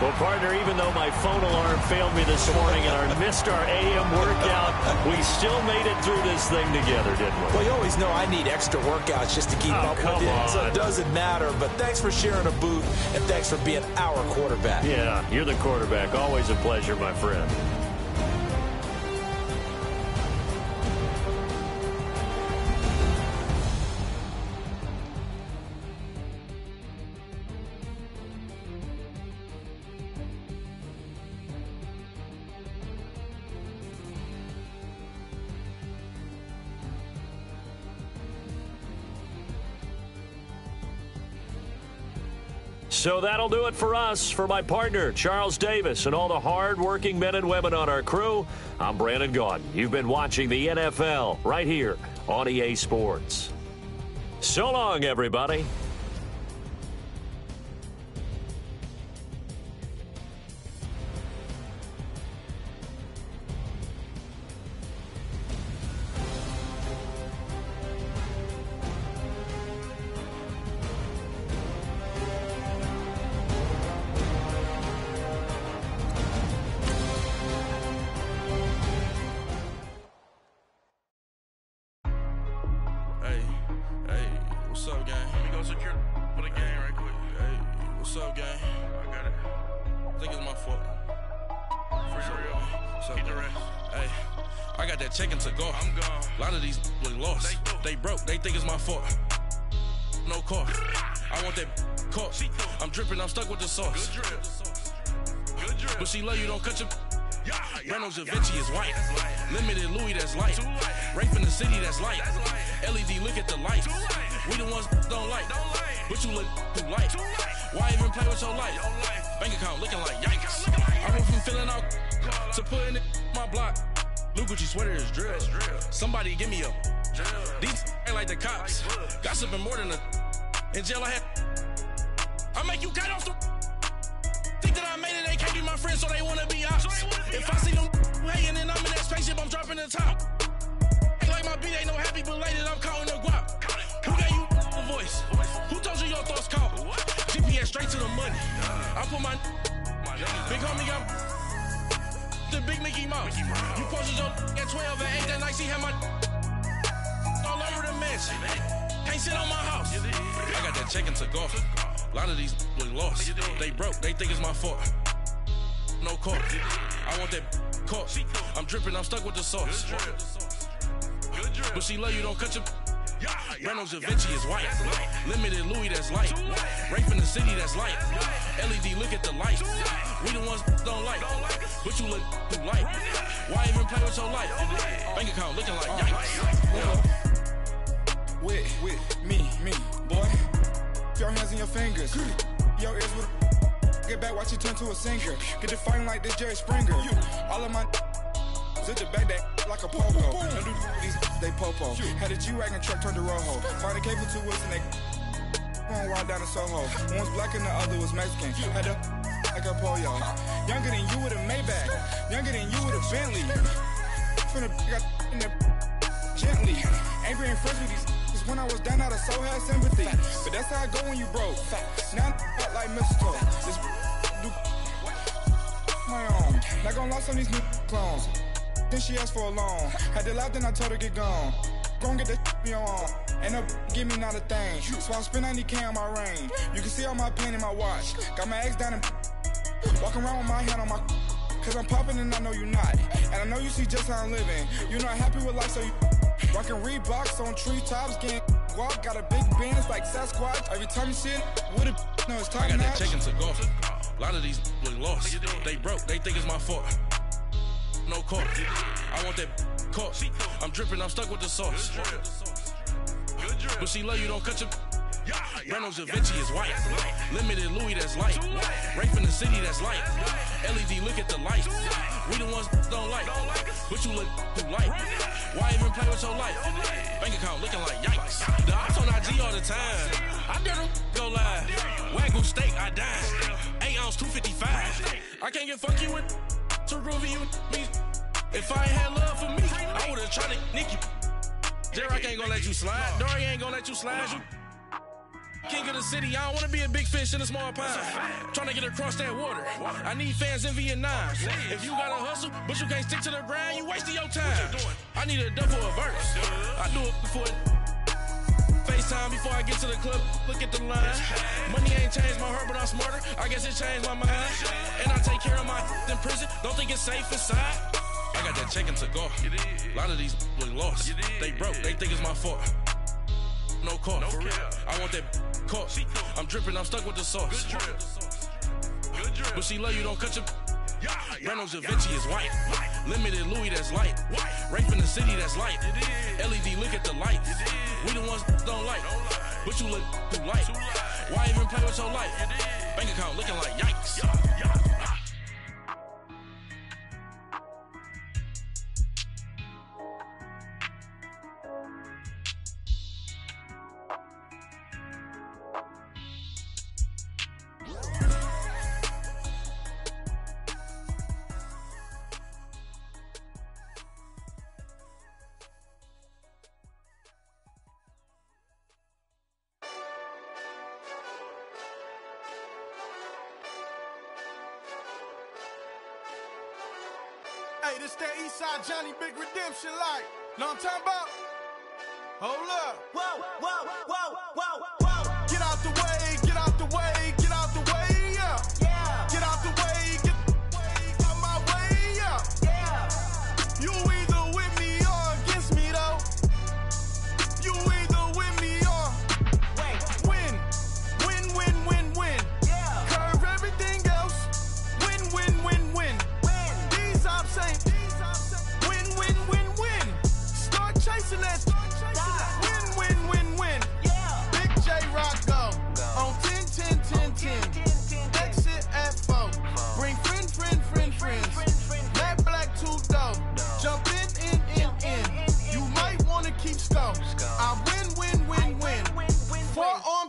[SPEAKER 7] Well, partner, even though my phone alarm failed me this morning and missed our AM workout, we still made it through this thing together, didn't we?
[SPEAKER 8] Well, you always know I need extra workouts just to keep up with you, so it doesn't matter. But thanks for sharing a boot, and thanks for being our quarterback.
[SPEAKER 7] Yeah, you're the quarterback. Always a pleasure, my friend. So that'll do it for us. For my partner, Charles Davis, and all the hard-working men and women on our crew, I'm Brandon Gaudin. You've been watching the NFL right here on EA Sports. So long, everybody.
[SPEAKER 5] But she love you, don't cut your Brando Javinci is white. Limited Louis, that's light. Rape in the city, that's light. LED, look at the lights. We the ones don't like. But you look too light. Why even play with your life? Bank account looking like yikes. I went from filling out to putting it my block. Blue Gucci sweater is drill. Somebody give me a
[SPEAKER 2] These ain't like the cops. Gossiping more than a. In jail I had. I make you cut off the. Think that I made it, they can't be my friends, so they wanna be ops. If I see them hating and I'm in that spaceship, I'm dropping the top. Ain't like my beat ain't no happy belated, I'm calling the guap. Who gave you a voice? Who told you your thoughts count? GPS straight to the money. I put my big homie got the big Mickey Mouse. You posted your at 12 and 8 that night, she had my all over the mansion. Can't sit on my house. I got that check into golf. A lot of these look lost. They broke, they think it's my fault. No court. I want that court. I'm dripping, I'm stuck with the sauce. But she love you, don't cut your. Reynolds Da Vinci is white. Limited Louis, that's light. Rape in the city, that's light. LED, look at the light. We the ones don't like. But you look too light. Why even play with your life? Bank account looking like yikes.
[SPEAKER 11] With me, boy. Your hands and your fingers. Your ears with get back, watch you turn to a singer. Get to fighting like this Jerry Springer. All of my sit the back that like a pogo. Don't do these they popo. Had a G-Wagon truck turned to Rojo. Find a cable 2 wheels and they going wild down in Soho. One was black and the other was Mexican. Had a like a pollo. Younger than you with a Maybach. Younger than you with a Bentley. From the got in the gently. Angry and fresh with these. When I was down out of so had sympathy. But that's how I go when you broke. Now I'm like mistletoe. This do my own. Not gonna lost on these new clones. Then she asked for a loan. Had to laugh, then I told her get gone. Gon' get that me on. Ain't no give me not a thing. So I spend 90K on my ring. You can see all my pain in my watch. Got my ex down and walking around with my hand on my. Cause I'm popping and I know you not. And I know you see just how I'm living. You're not happy with life, so you. Rockin' Reeboks on treetops, getting guap. Got a big Benz like Sasquatch. Every time you see it, with it, no, it's time.
[SPEAKER 2] I got that check into golf. A lot of these look lost. They broke, they think it's my fault. No court. I want that court. I'm dripping, I'm stuck with the sauce. But she love you, don't cut your. Reynolds Da Vinci is white. Limited Louis, that's light. Rape in the city, that's light. LED, look at the light. We the ones don't like. But you look too light. Why even play with your life? Bank account looking like yikes. The ops on IG all the time. I dare them go live. Wagyu steak, I dine. 8 ounce, 255. I can't get fuck you with too groovy you me. If I ain't had love for me, I would've tried to nick you. J-Rock ain't gonna let you slide. Dory ain't gonna let you slide. You king of the city, I don't wanna be a big fish in a small pond. Trying to get across that water. I need fans in Vietnam. If you gotta hustle, but you can't stick to the grind, you wasting your time. I need a double a verse. I do it before FaceTime before I get to the club. Look at the line. Money ain't changed my heart, but I'm smarter. I guess it changed my mind. And I take care of my in prison. Don't think it's safe inside. I got that check into golf. A lot of these look lost. They broke, they think it's my fault. No court. For real. I want that court. I'm dripping, I'm stuck with the sauce. But she love you, don't cut your. Reynolds Da Vinci is white. Limited Louis, that's light. Rape in the city, that's light. LED, look at the light. We the ones don't like. But you look too light. Why even play with your life? Bank account looking like yikes.
[SPEAKER 12] Hey, this that Eastside Johnny Big Redemption like. Know what I'm talking about? Hold up. Whoa, whoa, whoa, whoa, whoa. Get out the way, get out the way, get out the way, yeah. Yeah. Get out the way, get out my way, yeah. Yeah. You either with me or against me though. You either with me or win. Win, win, win, win. Yeah. Curve everything else. Win, win, win, win. These ops ain't win, win, win, win. Start chasing that. Win, win, win, win. Yeah.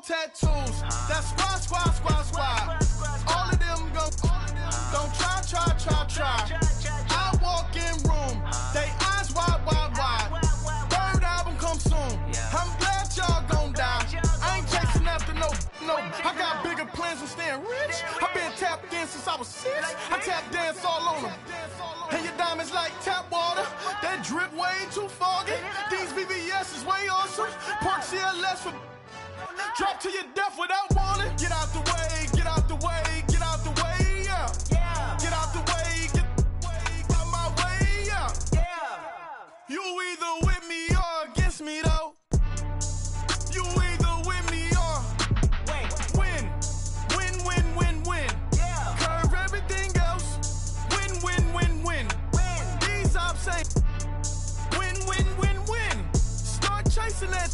[SPEAKER 12] tattoos. That's squad. All of them don't try. I walk in room, they eyes wide. Third album come soon. I'm glad y'all gon' die. I ain't chasing after no. I got bigger plans than staying rich. I been tapped in since I was 6. I tap dance all on them. And your diamonds like tap water. That drip way too foggy. These BBS is way awesome. Park CLS for drop to your death without warning. Get out the way, get out the way, get out the way, yeah. Get out the way, get out my way, yeah. You either with me or against me though. You either with me or win. Curve everything else. Win. These ops ain't win. Start chasing that.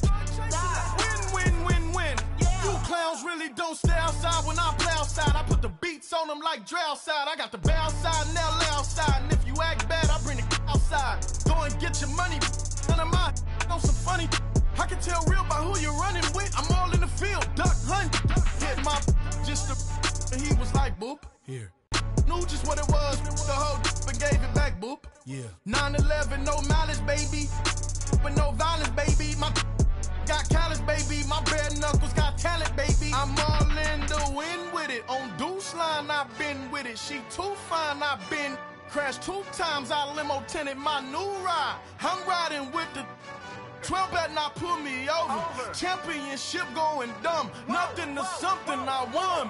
[SPEAKER 12] Win. You clowns really don't stay outside when I play outside. I put the beats on them like Dre outside. I got the bay outside and LA outside. And if you act bad, I bring the outside. Go and get your money. None of my know some funny. I can tell real by who you're running with. I'm all in the field, duck hunt. Hit my just the and he was like boop.
[SPEAKER 5] Here.
[SPEAKER 12] Knew just what it was. The whole and gave it back, boop.
[SPEAKER 5] Yeah.
[SPEAKER 12] 9/11, no malice, baby. But no violence, baby. My got callous, baby. My bare knuckles got talent, baby. I'm all in the wind with it. On Deuce line, I've been with it. She too fine, I've been crashed 2 times. I limo tinted my new ride. I'm riding with the 12 better not pull me over. Championship going dumb. Nothing to something I won.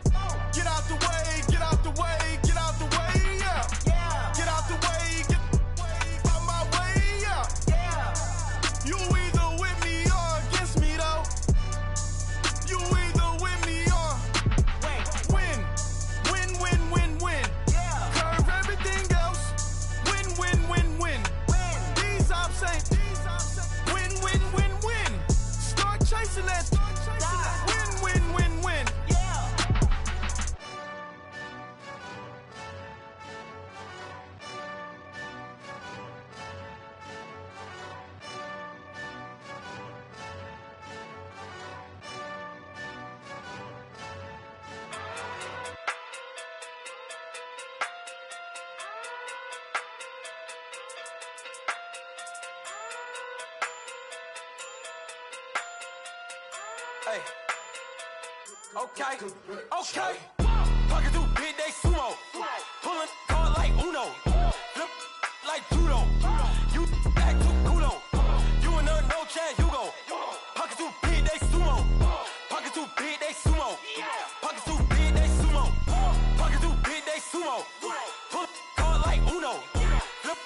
[SPEAKER 12] Get out the way, get out the way, get out the way, yeah. Get out the way, get out my way, yeah. You either with me or against me though. You either with me or win. Curve everything else. Win. These ops ain't win. Start chasing that. Win.
[SPEAKER 13] Hey. Okay. Pocket through big day sumo. Pulling hard like Uno. Flip like judo. You back to kudo. You and her no Chad Hugo. Pocket through big day sumo. Pocket through big day sumo. Pocket through big day sumo. Pocket through big day sumo. Pull hard like Uno. Flip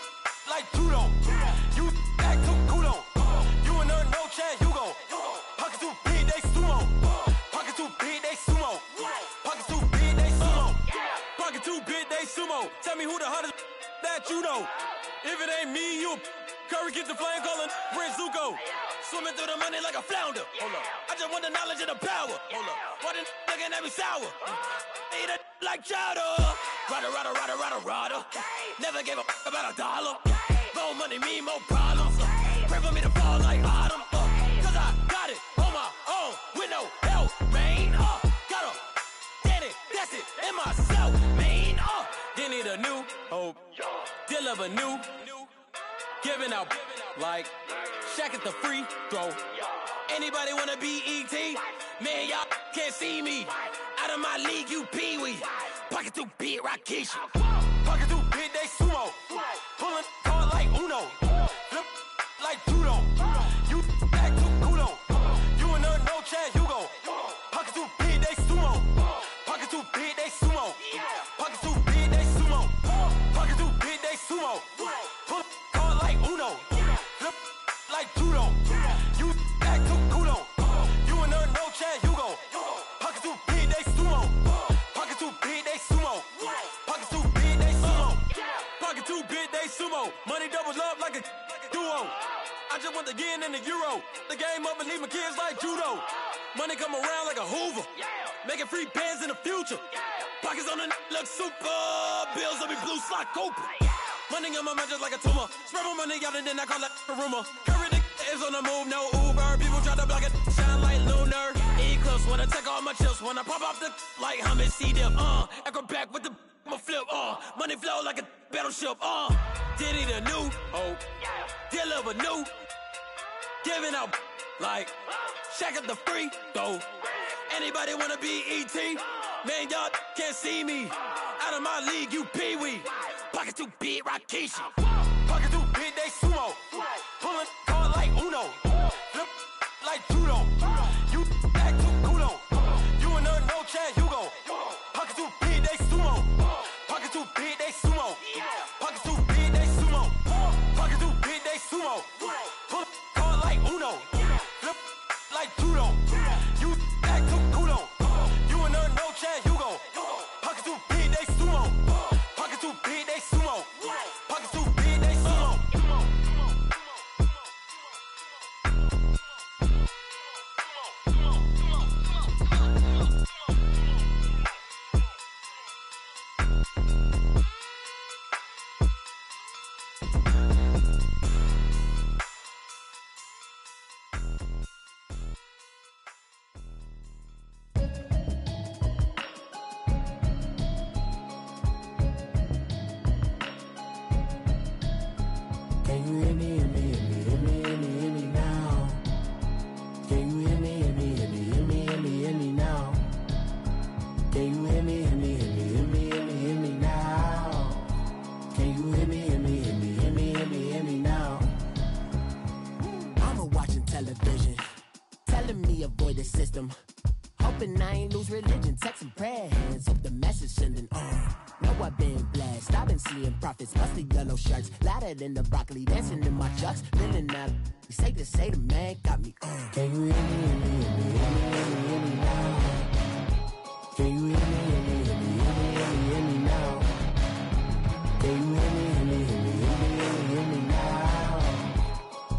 [SPEAKER 13] like judo. You back to kudo. You and her no Chad Hugo. Pocket through big day sumo. Pocket through big day sumo. Pocket through big day sumo. Pocket through big day sumo. Tell me who the hottest that you know. If it ain't me, you Curry get the flame calling Prince Zuko. Swimming through the money like a flounder. Hold up. I just want the knowledge and the power. Hold up. Why the looking at me sour? Eat it like chowder. Rada. Never gave a about a dollar. More money mean more problems. Pray for me to fall like autumn. Cause I got it on my own with no help, man. Got a daddy, that's it, in myself, man. They need a new hope. Deal of a new. Giving out like Shaq at the free throw. Anybody wanna be E.T.? Man, y'all can't see me. Out of my league, you pee-wee. Pocket through beat Rakishi. Pocket through big day sumo. Pulling hard like Uno. Flip like judo. You back to kudo. You and her no Chad Hugo. Pocket through big day sumo. Pocket through big day sumo. Pocket through big day sumo. Pocket through big day sumo. Pull hard like Uno. Flip like judo. You back to kudo. You and her no Chad Hugo. Pocket through big day sumo. Pocket through big day sumo. Pocket through big day sumo. Pocket through big day sumo. Money doubles up like a duo. I just want the yen and the euro. The game up and leave my kids like judo. Money come around like a Hoover. Making free bands in the future. Pockets on the look super. Bills on me blue slot Cooper. Money on my mind just like a tumor. Spread my money out and then I call it a rumor. Curry the is on the move, no Uber. People try to block it, shine like lunar. Eclipse wanna take all my chips when I pop off the like Hummus C-dip, acrobat with the I'ma flip, money flow like a battleship, Diddy the new, deliver new, giving out like Shaq at the free throw. Anybody wanna be E.T.? Man, y'all can't see me. Out of my league, you pee-wee. Pocket too big, Rakishi. Pocket too big, they sumo. Pulling card like Uno. Flip like judo. You act too kudo. You and her, no chance, you go. Pocket too big, they sumo. Pocket too big, they sumo. Pocket too big, they sumo. Pocket too big, they sumo. Pull card like Uno. Flip like judo. You act too kudo. You and her, no chance, you go. Pocket too big, they sumo. Pocket too big, they sumo. Pocket too big, they sumo.
[SPEAKER 4] Can you hear me, hear me, hear me, hear me, hear me, hear me now? Can you hear me, hear me, hear me, hear me, hear me, hear me now? Can you hear me, hear me, hear me, hear me, hear me, hear me now? Can you hear me, hear me, hear me, hear me, hear me, hear me now? Mama watching television, telling me avoid the system. Hoping I ain't lose religion, texting prayer hands, hope the message sending on. Know I've been blessed, I've been seeing prophets, busted yellow shirts, louder than the broccoli, dancing in my chucks, feeling that. Safe to say the man got me on. Can you hear me, hear me, hear me, hear me, hear me, hear me now? Can you hear me, hear me, hear me, hear me, hear me, hear me now? Can you hear me, hear me, hear me, hear me, hear me, hear me now?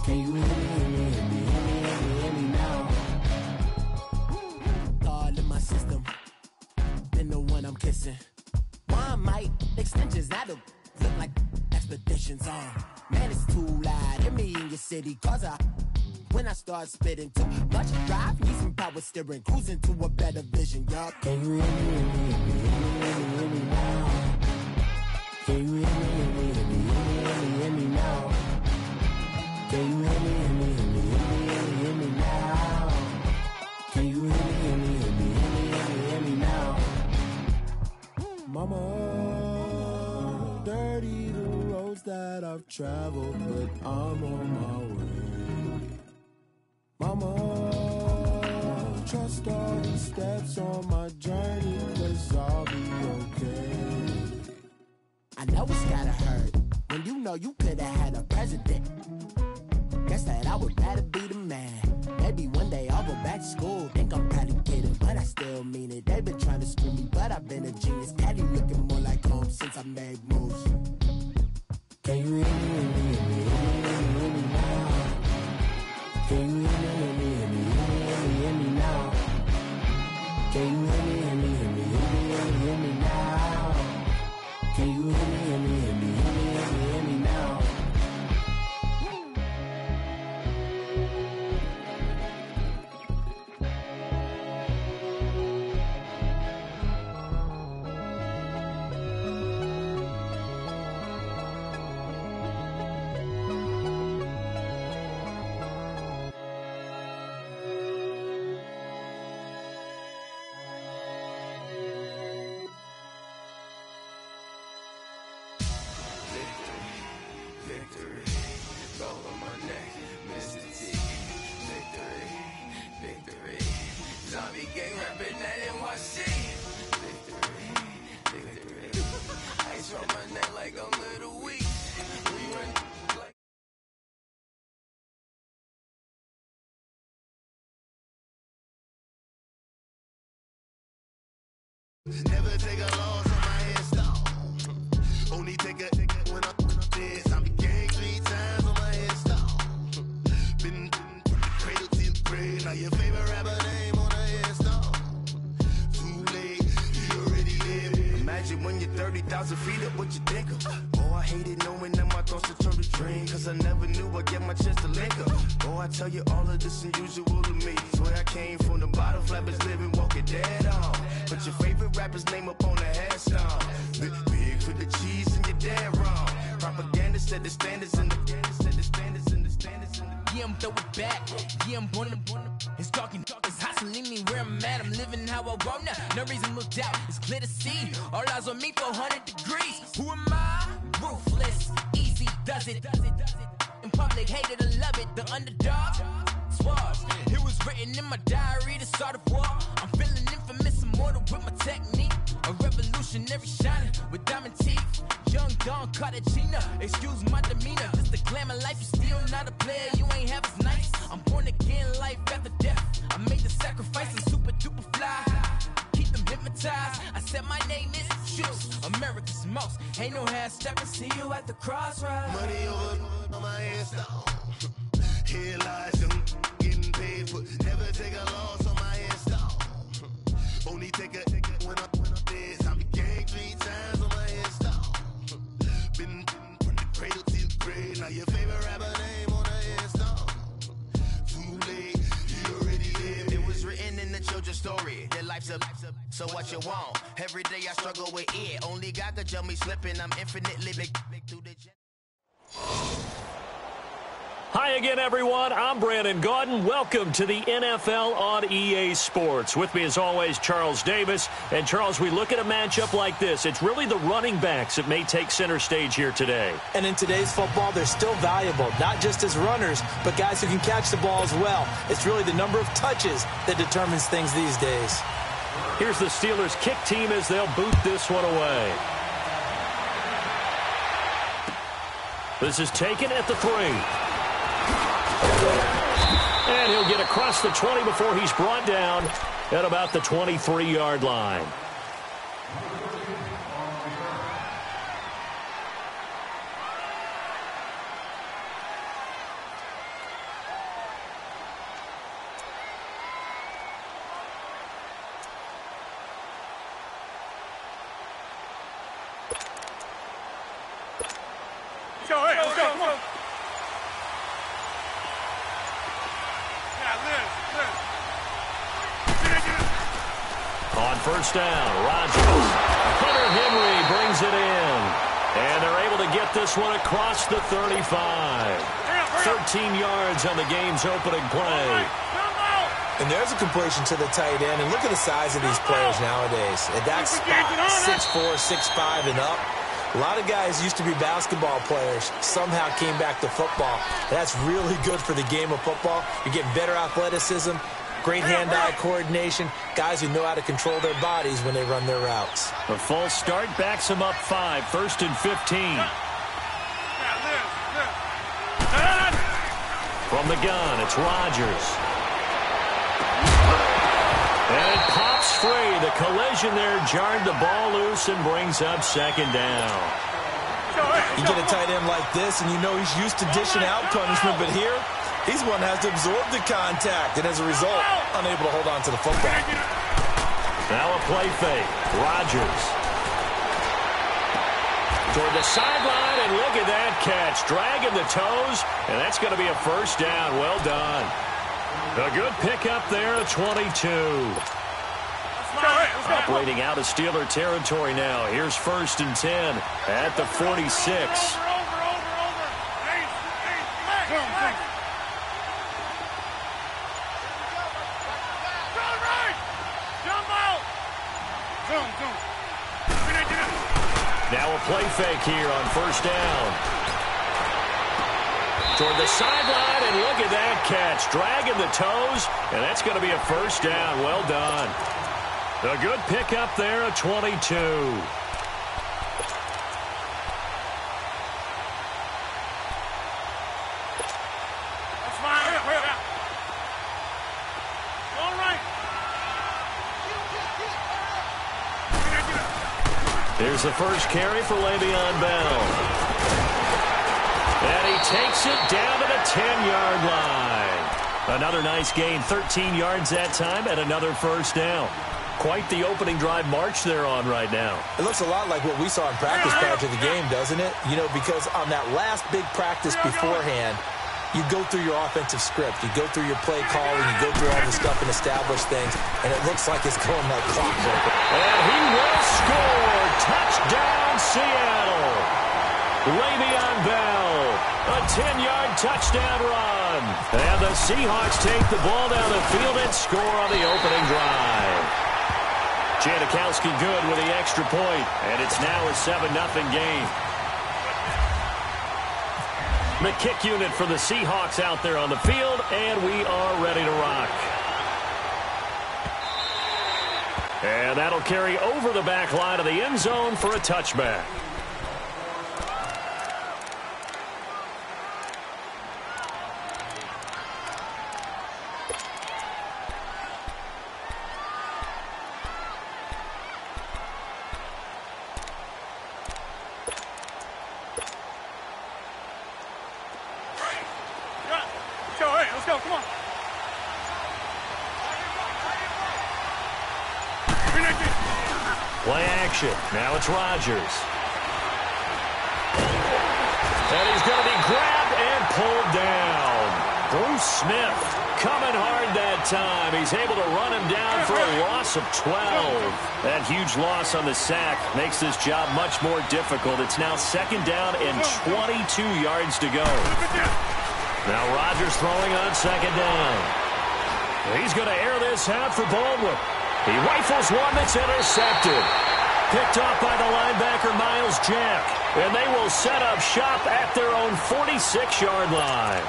[SPEAKER 4] Can you hear me, hear me, hear me, hear me, hear me, hear me now? God in my system, been the one I'm kissing. Why might extensions that'll look like expeditions on? Man, it's too loud. Hear me in your city, cause when I start spitting too much drive, need some power steering, cruising to a better vision, y'all. Can you hear me, hear me, hear me, hear me, hear me, hear me now? Can you hear me, hear me, hear me, hear me, hear me, hear me now? Can you hear me, hear me, hear me, hear me, hear me, hear me now? Can you hear me, hear me, hear me, hear me, hear me, hear me now? Mama, dirty the roads that I've traveled, but I'm on my way. Mama, trust all these steps on my journey, 'cause I'll be okay. I know it's gotta hurt when you know you could've had a president. Guess that I would rather be the man. Maybe one day I'll go back to school. Think I'm probably kidding, but I still mean it. They've been trying to screw me, but I've been a genius. Caddy looking more like home since I made moves. Can you hear me, hear me, hear me, hear me, hear me, hear me now? Can you hear me, hear me, hear me, hear me, hear me, hear me now? Can you hear me, hear me, hear me, hear me, hear me, hear me now? Can you hear me, hear me, hear me, hear me, hear me, hear me now?
[SPEAKER 14] Victory, gold on my neck, Mr. T. Victory, victory. Zombie gang rapping that NYC. Victory, victory. Ice on my neck like I'm Little Weak. We run like.
[SPEAKER 5] Never take a loss on my headstone. Only take a when I'm dead. Zombie gang 3 times on my headstone. Been from the cradle to the grave. Now your favorite rapper name on a headstone. Too late, you already lived. Imagine when you're 30,000 feet up, what you think of? Oh, I hated knowing that my thoughts would turn to dream. 'Cause I never knew I'd get my chance to link up. Oh, I tell you all of this unusual to me. Swear I came from the bottom, flappers living rapper's name up on the headstone. Big for the cheese and you're dead wrong. Propaganda said the standards in the
[SPEAKER 10] yeah, I'm throw it back. Yeah, I'm on the it's talking, it's hustling me where I'm at. I'm living how I want now. No reason to look out, it's clear to see. All eyes on me for 100 degrees. Who am I? Ruthless, easy does it. In public, hated or love it. The underdog, suave. It was written in my diary to start a war. I'm feeling infamous, immortal with my technique. A revolutionary shining with diamond teeth. Young Don Cartagena, excuse my demeanor. Just a glamour life, you still not a player. You ain't half as nice. I'm born again, life after death. I made the sacrifice and super duper fly. Keep them hypnotized. I said my name is Juice, America's most. Ain't no half stepping. See you at the crossroads.
[SPEAKER 5] money over on my headstone. Here lies them getting paid for. Never take a loss on my headstone. Only take a when I'm dead. I be gang 3 times on my headstone. Been from the cradle to the grave. Now your favorite rapper name on the headstone. Too late, you already lived. It was written in the children's story. Their life's a so what you want. Every day I struggle with it. Only God could jump me slipping. I'm infinitely big through the.
[SPEAKER 7] Hi again, everyone. I'm Brandon Gaudin. Welcome to the NFL on EA Sports. With me, as always, Charles Davis. And, Charles, we look at a matchup like this. It's really the running backs that may take center stage here today.
[SPEAKER 8] And in today's football, they're still valuable, not just as runners, but guys who can catch the ball as well. It's really the number of touches that determines things these days.
[SPEAKER 7] Here's the Steelers' kick team as they'll boot this one away. This is taken at the 3. And he'll get across the 20 before he's brought down at about the 23-yard line.
[SPEAKER 9] Let's go.
[SPEAKER 7] On first down, Rodgers. Hunter Henry brings it in. And they're able to get this one across the 35. 13 yards on the game's opening play.
[SPEAKER 8] And there's a completion to the tight end. And look at the size of these players nowadays. At that spot, 6'4", 6'5", and up. A lot of guys used to be basketball players, somehow came back to football. That's really good for the game of football. You're getting better athleticism, great hand-eye coordination, guys who know how to control their bodies when they run their routes.
[SPEAKER 7] The full start backs them up 5, 1st and 15. From the gun, it's Rodgers. And it pops free. The collision there jarred the ball loose and brings up second down.
[SPEAKER 8] You get a tight end like this, and you know he's used to dishing out punishment, but here, he's one that has to absorb the contact, and as a result, unable to hold on to the football.
[SPEAKER 7] Now a play fake. Rodgers. Toward the sideline, and look at that catch. Dragging the toes, and that's going to be a first down. Well done. A good pickup there at 22. Operating out of Steeler territory now. Here's 1st and 10 at the 46. Now a play fake here on first down. Toward the sideline, and look at that catch. Dragging the toes, and that's going to be a first down. Well done. A good pickup there at 22.
[SPEAKER 9] That's fine. All right.
[SPEAKER 7] Here's the first carry for Le'Veon Bell. And he takes it down to the 10-yard line. Another nice gain, 13 yards that time, and another first down. Quite the opening drive march they're on right now.
[SPEAKER 8] It looks a lot like what we saw in practice prior to the game, doesn't it? You know, because on that last big practice beforehand, you go through your offensive script. You go through your play calling. You go through all the stuff and establish things, and it looks like it's going like clockwork.
[SPEAKER 7] And he will score. Touchdown, Seattle. Le'Veon Bell, a 10-yard touchdown run. And the Seahawks take the ball down the field and score on the opening drive. Janikowski good with the extra point, and it's now a 7-0 game. The kick unit for the Seahawks out there on the field, and we are ready to rock. And that'll carry over the back line of the end zone for a touchback.
[SPEAKER 9] Let's go, come on.
[SPEAKER 7] Play action. Now it's Rodgers. And he's going to be grabbed and pulled down. Bruce Smith coming hard that time. He's able to run him down for a loss of 12. That huge loss on the sack makes this job much more difficult. It's now 2nd down and 22 yards to go. Now Rodgers throwing on 2nd down. He's going to air this out for Baldwin. He rifles one that's intercepted. Picked off by the linebacker, Miles Jack. And they will set up shop at their own 46-yard line.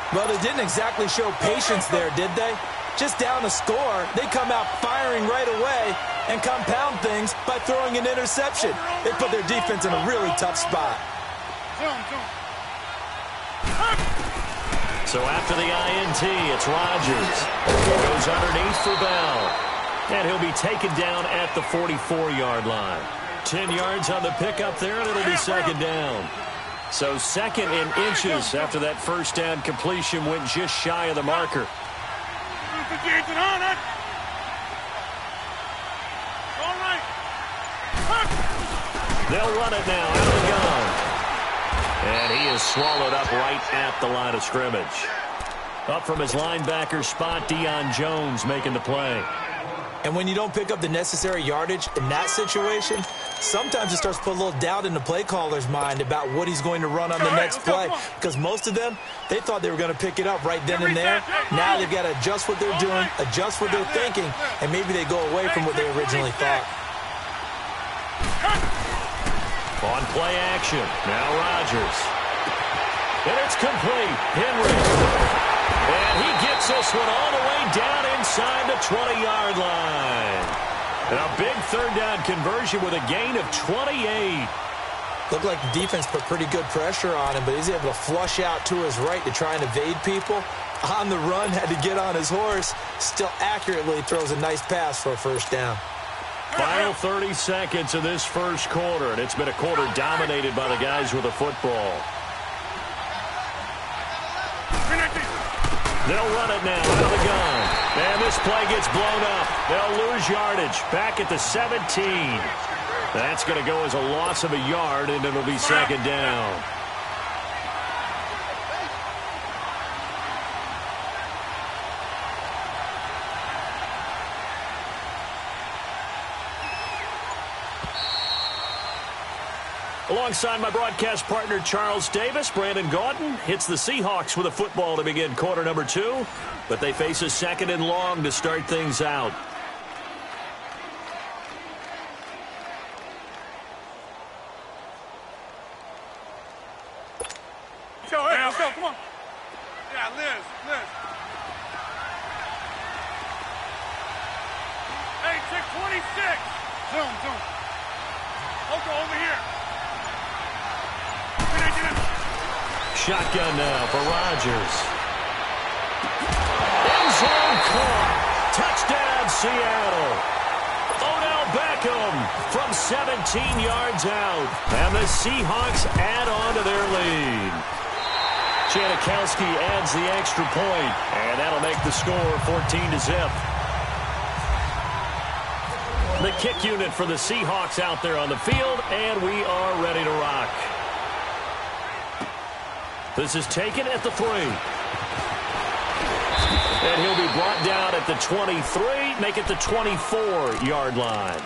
[SPEAKER 8] Well, they didn't exactly show patience there, did they? Just down a score, they come out firing right away and compound things by throwing an interception. They put their defense in a really tough spot.
[SPEAKER 7] So after the INT, it's Rodgers. He goes underneath for Bell. And he'll be taken down at the 44-yard line. 10 yards on the pickup there, and it'll be 2nd down. So 2nd in inches after that first down completion went just shy of the marker. They'll run it now out of the gun. And he is swallowed up right at the line of scrimmage. Up from his linebacker spot, Deion Jones making the play.
[SPEAKER 8] And when you don't pick up the necessary yardage in that situation, sometimes it starts to put a little doubt in the play caller's mind about what he's going to run on the next play. Because most of them, they thought they were going to pick it up right then and there. Now they've got to adjust what they're doing, adjust what they're thinking, and maybe they go away from what they originally thought.
[SPEAKER 7] On play action, now Rodgers. And it's complete. Henry. And he gets this one all the way down inside the 20-yard line. And a big 3rd down conversion with a gain of 28.
[SPEAKER 8] Looked like the defense put pretty good pressure on him, but he's able to flush out to his right to try and evade people. On the run, had to get on his horse. Still accurately throws a nice pass for a 1st down.
[SPEAKER 7] Final 30 seconds of this first quarter, and it's been a quarter dominated by the guys with the football. They'll run it now out of the gun. And this play gets blown up. They'll lose yardage back at the 17. That's going to go as a loss of a yard, and it'll be 2nd down. Alongside my broadcast partner, Charles Davis, Brandon Gaudin hits the Seahawks with a football to begin quarter number 2, but they face a 2nd and long to start things out.
[SPEAKER 9] Let's go, come on. Yeah, Liz. Hey, check 26. Zoom. Okay, over here.
[SPEAKER 7] Shotgun now for Rodgers. End zone caught. Touchdown, Seattle. Odell Beckham from 17 yards out. And the Seahawks add on to their lead. Janikowski adds the extra point, and that'll make the score 14-0. The kick unit for the Seahawks out there on the field, and we are ready to rock. This is taken at the 3. And he'll be brought down at the 23, make it the 24-yard line.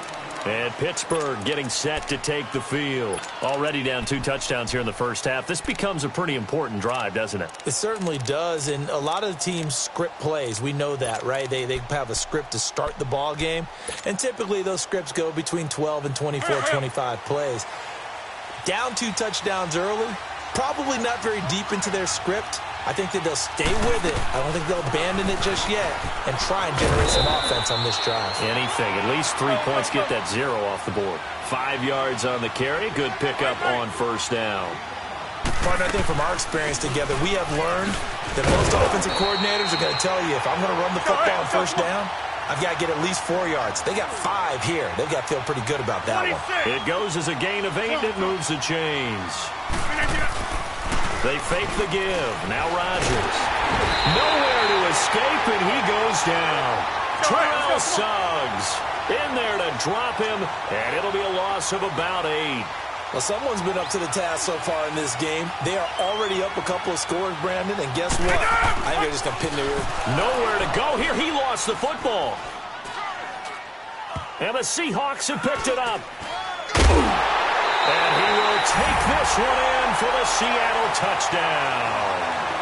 [SPEAKER 7] And Pittsburgh getting set to take the field. Already down 2 touchdowns here in the first half. This becomes a pretty important drive, doesn't it?
[SPEAKER 8] It certainly does, and a lot of the teams script plays. We know that, right? They have a script to start the ball game, and typically those scripts go between 12 and 24, 25 plays. Down 2 touchdowns early, probably not very deep into their script. I think that they'll stay with it. I don't think they'll abandon it just yet and try and generate some offense on this drive.
[SPEAKER 7] Anything. At least 3 points, get that 0 off the board. 5 yards on the carry. Good pickup on first down.
[SPEAKER 8] Partner, I think from our experience together, we have learned that most offensive coordinators are going to tell you, if I'm going to run the football on first down, I've got to get at least 4 yards. They got 5 here. They've got to feel pretty good about that one.
[SPEAKER 7] It goes as a gain of 8. It moves the chains. They fake the give. Now Rodgers. Nowhere to escape, and he goes down. Terrell Suggs in there to drop him, and it'll be a loss of about 8.
[SPEAKER 8] Well, someone's been up to the task so far in this game. They are already up a couple of scores, Brandon, and guess what? I think they're just going to pin their ear.
[SPEAKER 7] Nowhere to go here. He lost the football. And the Seahawks have picked it up. And he will take this one in for the Seattle touchdown.